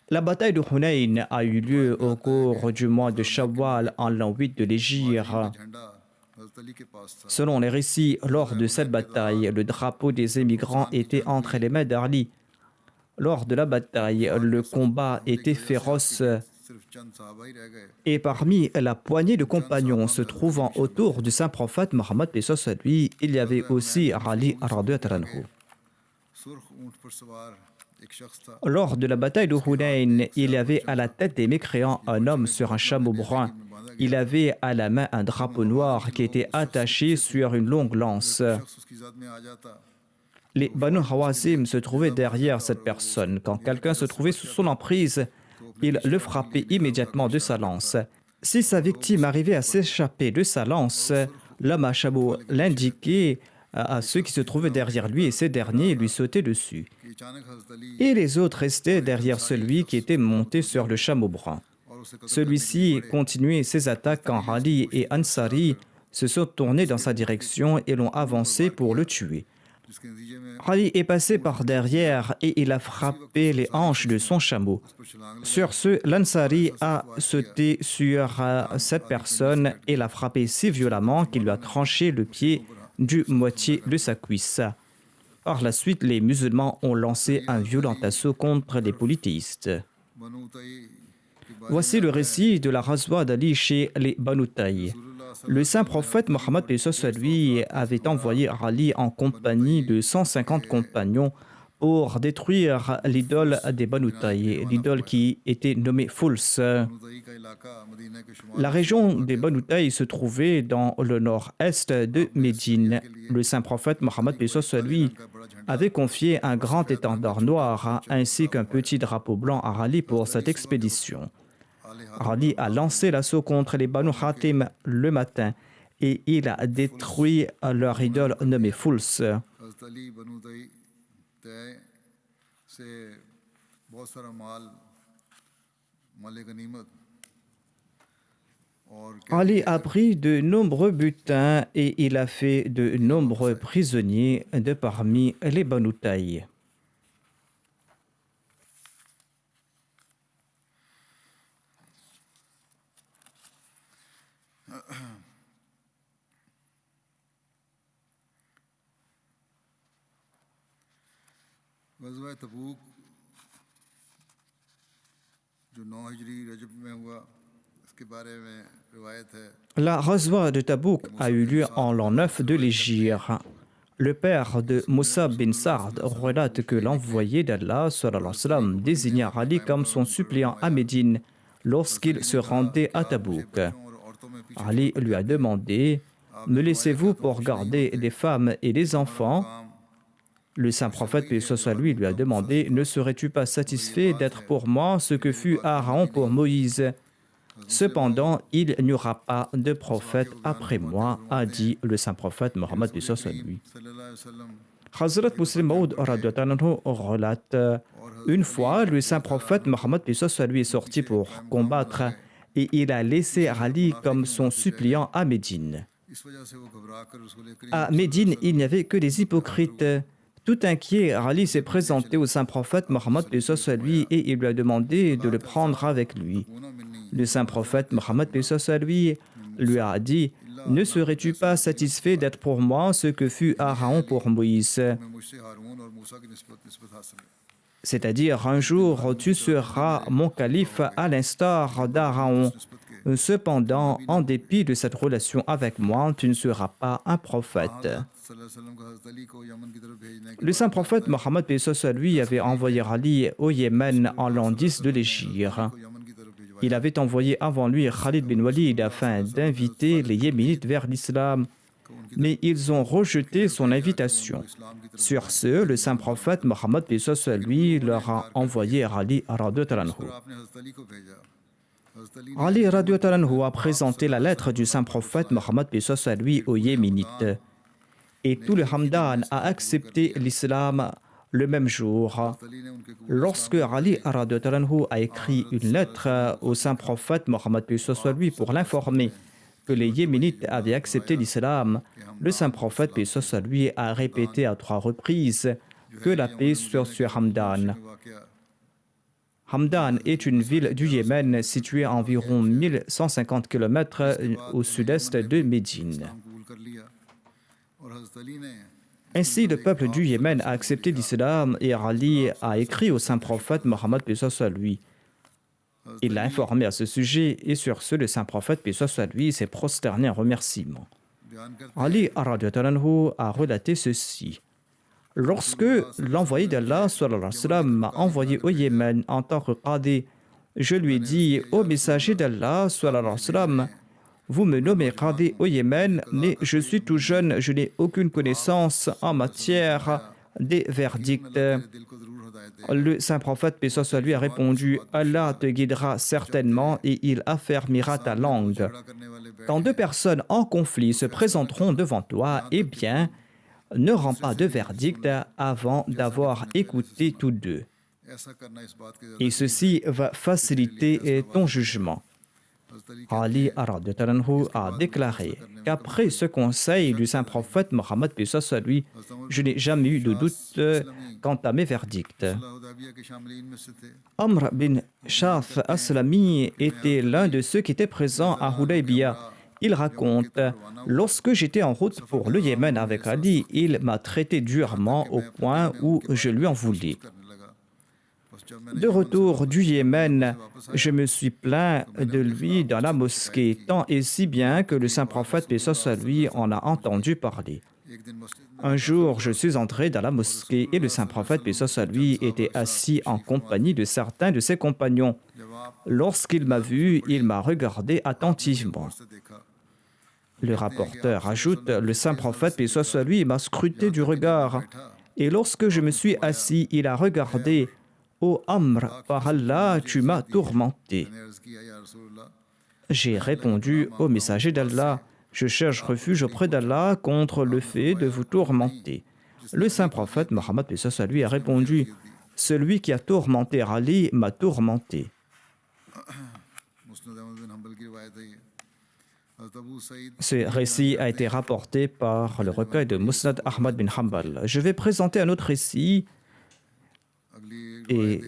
La bataille de Hunayn a eu lieu au cours du mois de Shawwal en l'an 8 de l'Hégire. Selon les récits, lors de cette bataille, le drapeau des émigrants était entre les mains d'Ali. Lors de la bataille, le combat était féroce et parmi la poignée de compagnons se trouvant autour du saint prophète Mohammed, paix soit sur lui, il y avait aussi Ali radhiyallahu anhu. Lors de la bataille de Hunayn, il y avait à la tête des mécréants un homme sur un chameau brun. Il avait à la main un drapeau noir qui était attaché sur une longue lance. Les Banu Hawazim se trouvaient derrière cette personne. Quand quelqu'un se trouvait sous son emprise, il le frappait immédiatement de sa lance. Si sa victime arrivait à s'échapper de sa lance, l'homme à chameau l'indiquait à ceux qui se trouvaient derrière lui et ces derniers lui sautaient dessus. Et les autres restaient derrière celui qui était monté sur le chameau brun. Celui-ci continuait ses attaques quand Ali et Ansari se sont tournés dans sa direction et l'ont avancé pour le tuer. जिसके नतीजे में Ali est passé par derrière et il a frappé les hanches de son chameau. उस पर छलांग Sur ce, l'Ansari a sauté sur cette personne et l'a frappé si violemment qu'il lui a tranché le pied du moitié de sa cuisse. Par la suite, les musulmans ont lancé un violent assaut contre les polythéistes. बनु तई के बारे Voici le récit de la Ghazwa d'Ali chez les Banu Taï. Le saint prophète Mohammed lui avait envoyé Ali en compagnie de 150 compagnons pour détruire l'idole des Banu Taï, l'idole qui était nommée Fuls. बनु तई का इलाका मदीना के शुमाल La région des Banu Taï se trouvait dans le nord-est de Médine. Le saint prophète Mohammed lui का बड़ा झंडा avait confié un grand étendard noir ainsi qu'un petit drapeau blanc à Ali pour cette expédition. Ali a lancé l'assaut contre les Banu Hatim le matin et il a détruit leur idole nommée Fuls. हज़रत अली बनु तई तय से बहुत सारा माल गनीमत और Ali a pris de nombreux butins et il a fait de nombreux prisonniers de parmi les Banu Taï. ग़ज़वा तबूक जो 9 हिजरी रजब में हुआ इसके बारे में रिवायत है La Ghazwa de Tabouk a eu lieu en l'an 9 de l'Hégire. Le père de Moussa bin Sa'd relate que l'envoyé d'Allah sallallahu alayhi wa sallam, désigna Ali comme son suppléant à Médine lorsqu'il se rendait à Tabouk. और औरतों में पीछे Ali lui a demandé « Me laissez-vous pour garder les femmes et les enfants ?» Le saint prophète, paix soit lui, lui a demandé « Ne serais-tu pas satisfait d'être pour moi ce que fut Aaron pour Moïse ? Cependant, il n'y aura pas de prophète après moi, a dit le saint prophète Mohammed, paix soit lui. सल्लल्लाहु अलैहि वसल्लम Hazrat Muslim Maud relate une fois, le saint prophète Mohammed, paix soit lui, est sorti pour combattre et il a laissé Ali comme son suppliant à Médine. इस वजह से वो घबरा कर रसूल करीम À Médine, il n'y avait que des hypocrites. Tout inquiet, Ali s'est présenté au saint prophète Mohammed paix soit lui et il lui a demandé de le prendre avec lui. होना मिलनी Le saint prophète Mohammed paix soit lui a dit « Ne serais-tu pas satisfait d'être pour moi ce que fut Aaron pour Moïse ?» में मुझसे हारून और मूसा की निस्बत हासिल है C'est-à-dire, un jour, tu seras mon calife à l'instar d'Aaron. Cependant, en dépit de cette relation avec moi, tu ne seras pas un prophète. सल्लल्लाहु अलैहि वसल्लम को हज़रत अली को यमन की तरफ भेजने के Le saint prophète Mohammed paix soit lui avait envoyé Ali au Yémen en l'an 10 de l'Hégire. को यमन की तरफ भिजवाया Il avait envoyé avant lui Khalid bin Walid afin d'inviter les Yéménites vers l'islam, mais ils ont rejeté son invitation. इस्लाम की तरफ Sur ce, le saint prophète Mohammed paix soit lui leur a envoyé Ali radhiyallahu anhu. आपने हज़रत अली को भेजा हज़रत Ali Ali radhiyallahu anhu a présenté la lettre du saint prophète Mohammed paix soit lui aux Yéménites. Et tout le Hamdan a accepté l'islam le même jour. Ali ने उनके Lorsque Ali radhiyallahu anhu a écrit une lettre au saint prophète Mohammed paix soit lui pour l'informer que les Yéménites avaient accepté l'islam, le saint prophète paix soit lui a répété à 3 reprises que la paix soit sur Hamdan. वाक़या Hamdan est une ville du Yémen située à environ 1150 km au sud-est de Médine. इस्लाम कबूल कर लिया और हज़रत अली ने Ainsi, le peuple du Yémen a accepté l'islam et Ali a écrit au saint prophète Mohammed paix soit lui. Il l'a informé à ce sujet et sur ce, le saint prophète paix soit lui s'est prosterné en remerciement. बयान करते Ali radhiyallahu anhu a relaté ceci. Lorsque l'envoyé d'Allah sallallahu alayhi wa sallam m'a envoyé au Yémen en tant que qadi, je lui ai dit « Ô messager d'Allah sallallahu alayhi wa sallam, vous me nommez qadi au Yémen, mais je suis tout jeune, je n'ai aucune connaissance en matière des verdicts. » दिल को ज़रूर हदायत दे Le saint prophète, paix soit lui, a répondu « Allah te guidera certainement et il affermira ta langue. झगड़ा करने वाले Quand 2 personnes en conflit se présenteront devant toi, eh bien, ne rends pas de verdict avant d'avoir écouté tous deux. ऐसा करना इस बात के Et ceci va faciliter ton jugement. » Ali radhiyallahu anhu a déclaré qu'après ce conseil du saint prophète Mohammed paix soit lui, je n'ai jamais eu de doute quant à mes verdicts. Amr bin Shaf Aslami était l'un de ceux qui étaient présents à Hudaybiyah. Il raconte, lorsque j'étais en route pour le Yémen avec Ali, il m'a traité durement au point où je lui en voulais. De retour du Yémen, je me suis plaint de lui dans la mosquée, tant et si bien que le saint prophète, paix soit lui, en a entendu parler. Un jour, je suis entré dans la mosquée et le saint prophète, paix soit lui, était assis en compagnie de certains de ses compagnons. Lorsqu'il m'a vu, il m'a regardé attentivement. Le rapporteur ajoute, le saint prophète, paix soit lui, m'a scruté du regard. Et lorsque je me suis assis, il a regardé. Ô Amr, par Allah, tu m'as tourmenté. J'ai répondu au messager d'Allah, je cherche refuge auprès d'Allah contre le fait de vous tourmenter. Le saint prophète Mohammed paix soit lui a répondu, celui qui a tourmenté Ali m'a tourmenté. Ce récit a été rapporté par le recueil de Musnad Ahmad bin Hanbal. Je vais présenter un autre récit. Et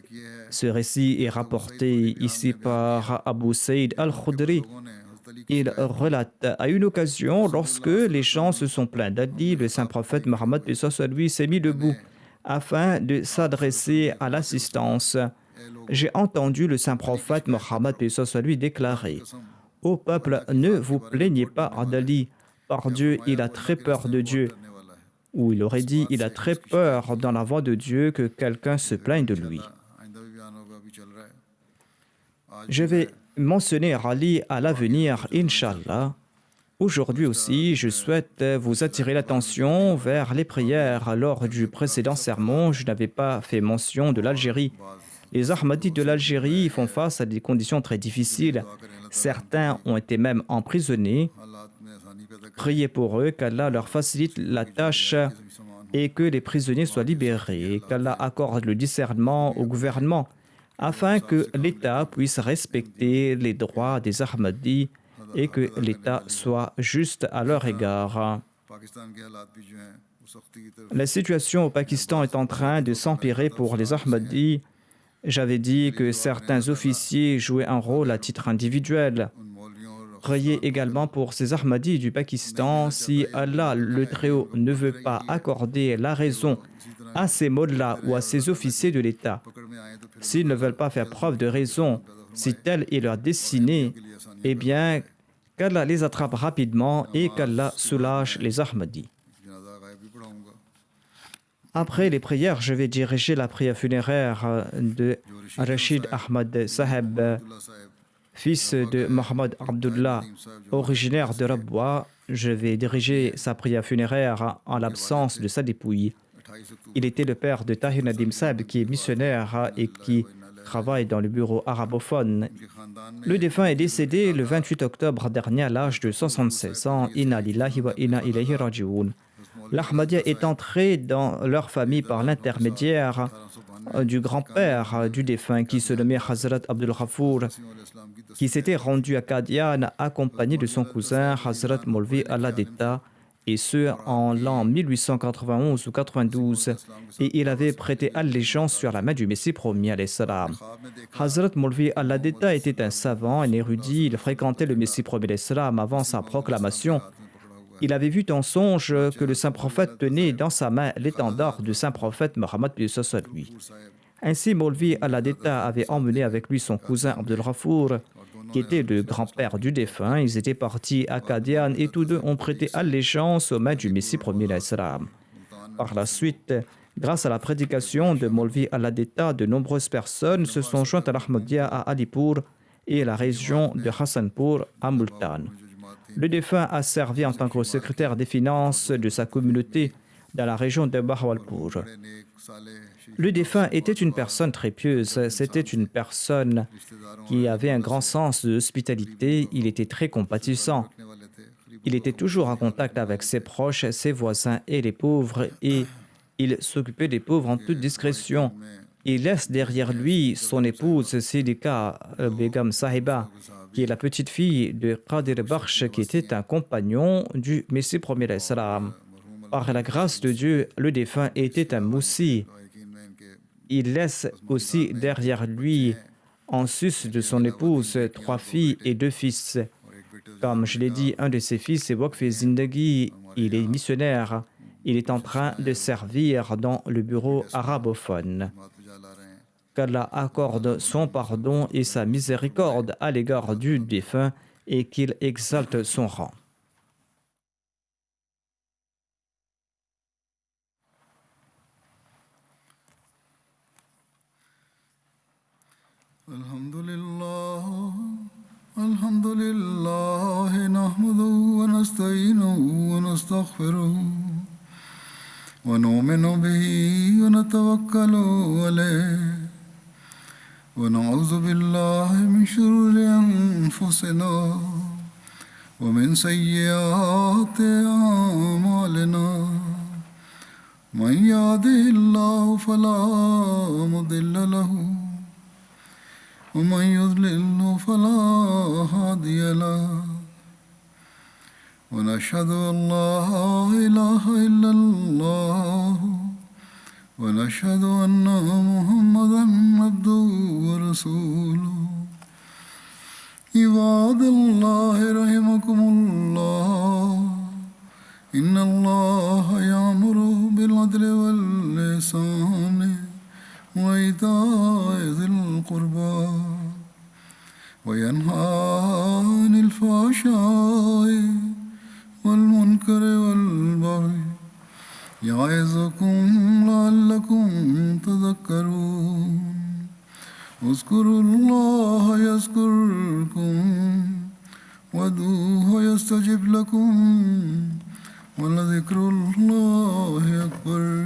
ce récit est rapporté ici par Abu Saïd al-Khudri. Il relate à une occasion, lorsque les gens se sont plaints d'Ali, le saint prophète Mohammed paix soit lui s'est mis debout afin de s'adresser à l'assistance. J'ai entendu le saint prophète Mohammed paix soit lui déclarer: Ô peuple, ne vous plaignez pas d'Ali, par Dieu, il a très peur de Dieu. Ou il aurait dit, il a très peur dans la voix de Dieu que quelqu'un se plaigne de lui. Je vais mentionner Ali à l'avenir, Inch'Allah. Aujourd'hui aussi, je souhaite vous attirer l'attention vers les prières. Lors du précédent sermon, je n'avais pas fait mention de l'Algérie. Les Ahmadis de l'Algérie font face à des conditions très difficiles. Certains ont été même emprisonnés. Priez pour eux, qu'Allah leur facilite la tâche et que les prisonniers soient libérés, qu'Allah accorde le discernement au gouvernement afin que l'État puisse respecter les droits des Ahmadis et que l'État soit juste à leur égard. La situation au Pakistan est en train de s'empirer pour les Ahmadis. J'avais dit que certains officiers jouaient un rôle à titre individuel. Priez également pour ces Ahmadis du Pakistan. Si Allah, le Très-Haut, ne veut pas accorder la raison à ces mollahs ou à ces officiers de l'État, s'ils ne veulent pas faire preuve de raison, si telle est leur destinée, eh bien, qu'Allah les attrape rapidement et qu'Allah soulage les Ahmadis. Après les prières, je vais diriger la prière funéraire de Rashid Ahmad Saheb, fils de Mohamed Abdullah, originaire de Rabwa. Je vais diriger sa prière funéraire en l'absence de sa dépouille. Il était le père de Tahir Nadim Saheb, qui est missionnaire et qui travaille dans le bureau arabophone. Le défunt est décédé le 28 octobre dernier à l'âge de 76 ans. Inna lillahi wa inna ilayhi raji'un. L'Ahmadiyya est entré dans leur famille par l'intermédiaire du grand-père du défunt qui se nommait Hazrat Abdul Ghafour, qui s'était rendu à Qadian accompagné de son cousin Hazrat Molvi Aladetta, et ce en l'an 1891 ou 92, et il avait prêté allégeance sur la main du Messie promis alayhi salam. Hazrat Molvi Aladetta était un savant, un érudit, il fréquentait le Messie promis alayhi salam avant sa proclamation. Il avait vu en songe que le saint prophète tenait dans sa main l'étendard du saint prophète Mohammed paix soit lui. Ainsi, Molvi Aladetta avait emmené avec lui son cousin Abdul Ghafour, qui était le grand-père du défunt. Ils étaient partis à Qadian et tous deux ont prêté allégeance aux mains du Messie premier alayhi salam. Par la suite, grâce à la prédication de Molvi Aladetta, de nombreuses personnes se sont jointes à l'Ahmadiyya à Alipur et à la région de Hassanpur à Multan. Le défunt a servi en tant que secrétaire des finances de sa communauté dans la région de Bahawalpur. Le défunt était une personne très pieuse. C'était une personne qui avait un grand sens de l'hospitalité. Il était très compatissant. Il était toujours en contact avec ses proches, ses voisins et les pauvres, et il s'occupait des pauvres en toute discrétion. Il laisse derrière lui son épouse Sidika Begum Sahiba, qui est la petite fille de Qadir Bakhsh, qui était un compagnon du Messie premier alayhi salam. Par la grâce de Dieu, le défunt était un moussi. Il laisse aussi derrière lui, en sus de son épouse, 3 filles et 2 fils. Comme je l'ai dit, un de ses fils est Waqf Zindagi, il est missionnaire. Il est en train de servir dans le bureau arabophone. Qu'Allah accorde son pardon et sa miséricorde à l'égard du défunt et qu'il exalte son rang. Alhamdulillah, nahmaduhu wa nasta'inuhu wa nastaghfiruhu. ونؤمن به ونتوكل عليه ونعوذ بالله من شرور أنفسنا ومن سيئات أعمالنا من يهده الله فلا مضل له ومن يضلل فلا هادي له ونشهد أن لا إله إلا الله ونشهد أن محمدا عبده ورسوله عباد الله رحمكم الله إن الله يأمر بالعدل والإحسان وإيتاء ذي القربى وينهى عن الفحشاء والمنكر والبغي يعظكم لعلكم تذكرون اذكروا الله يذكركم وادعوه يستجب لكم ولذكر الله أكبر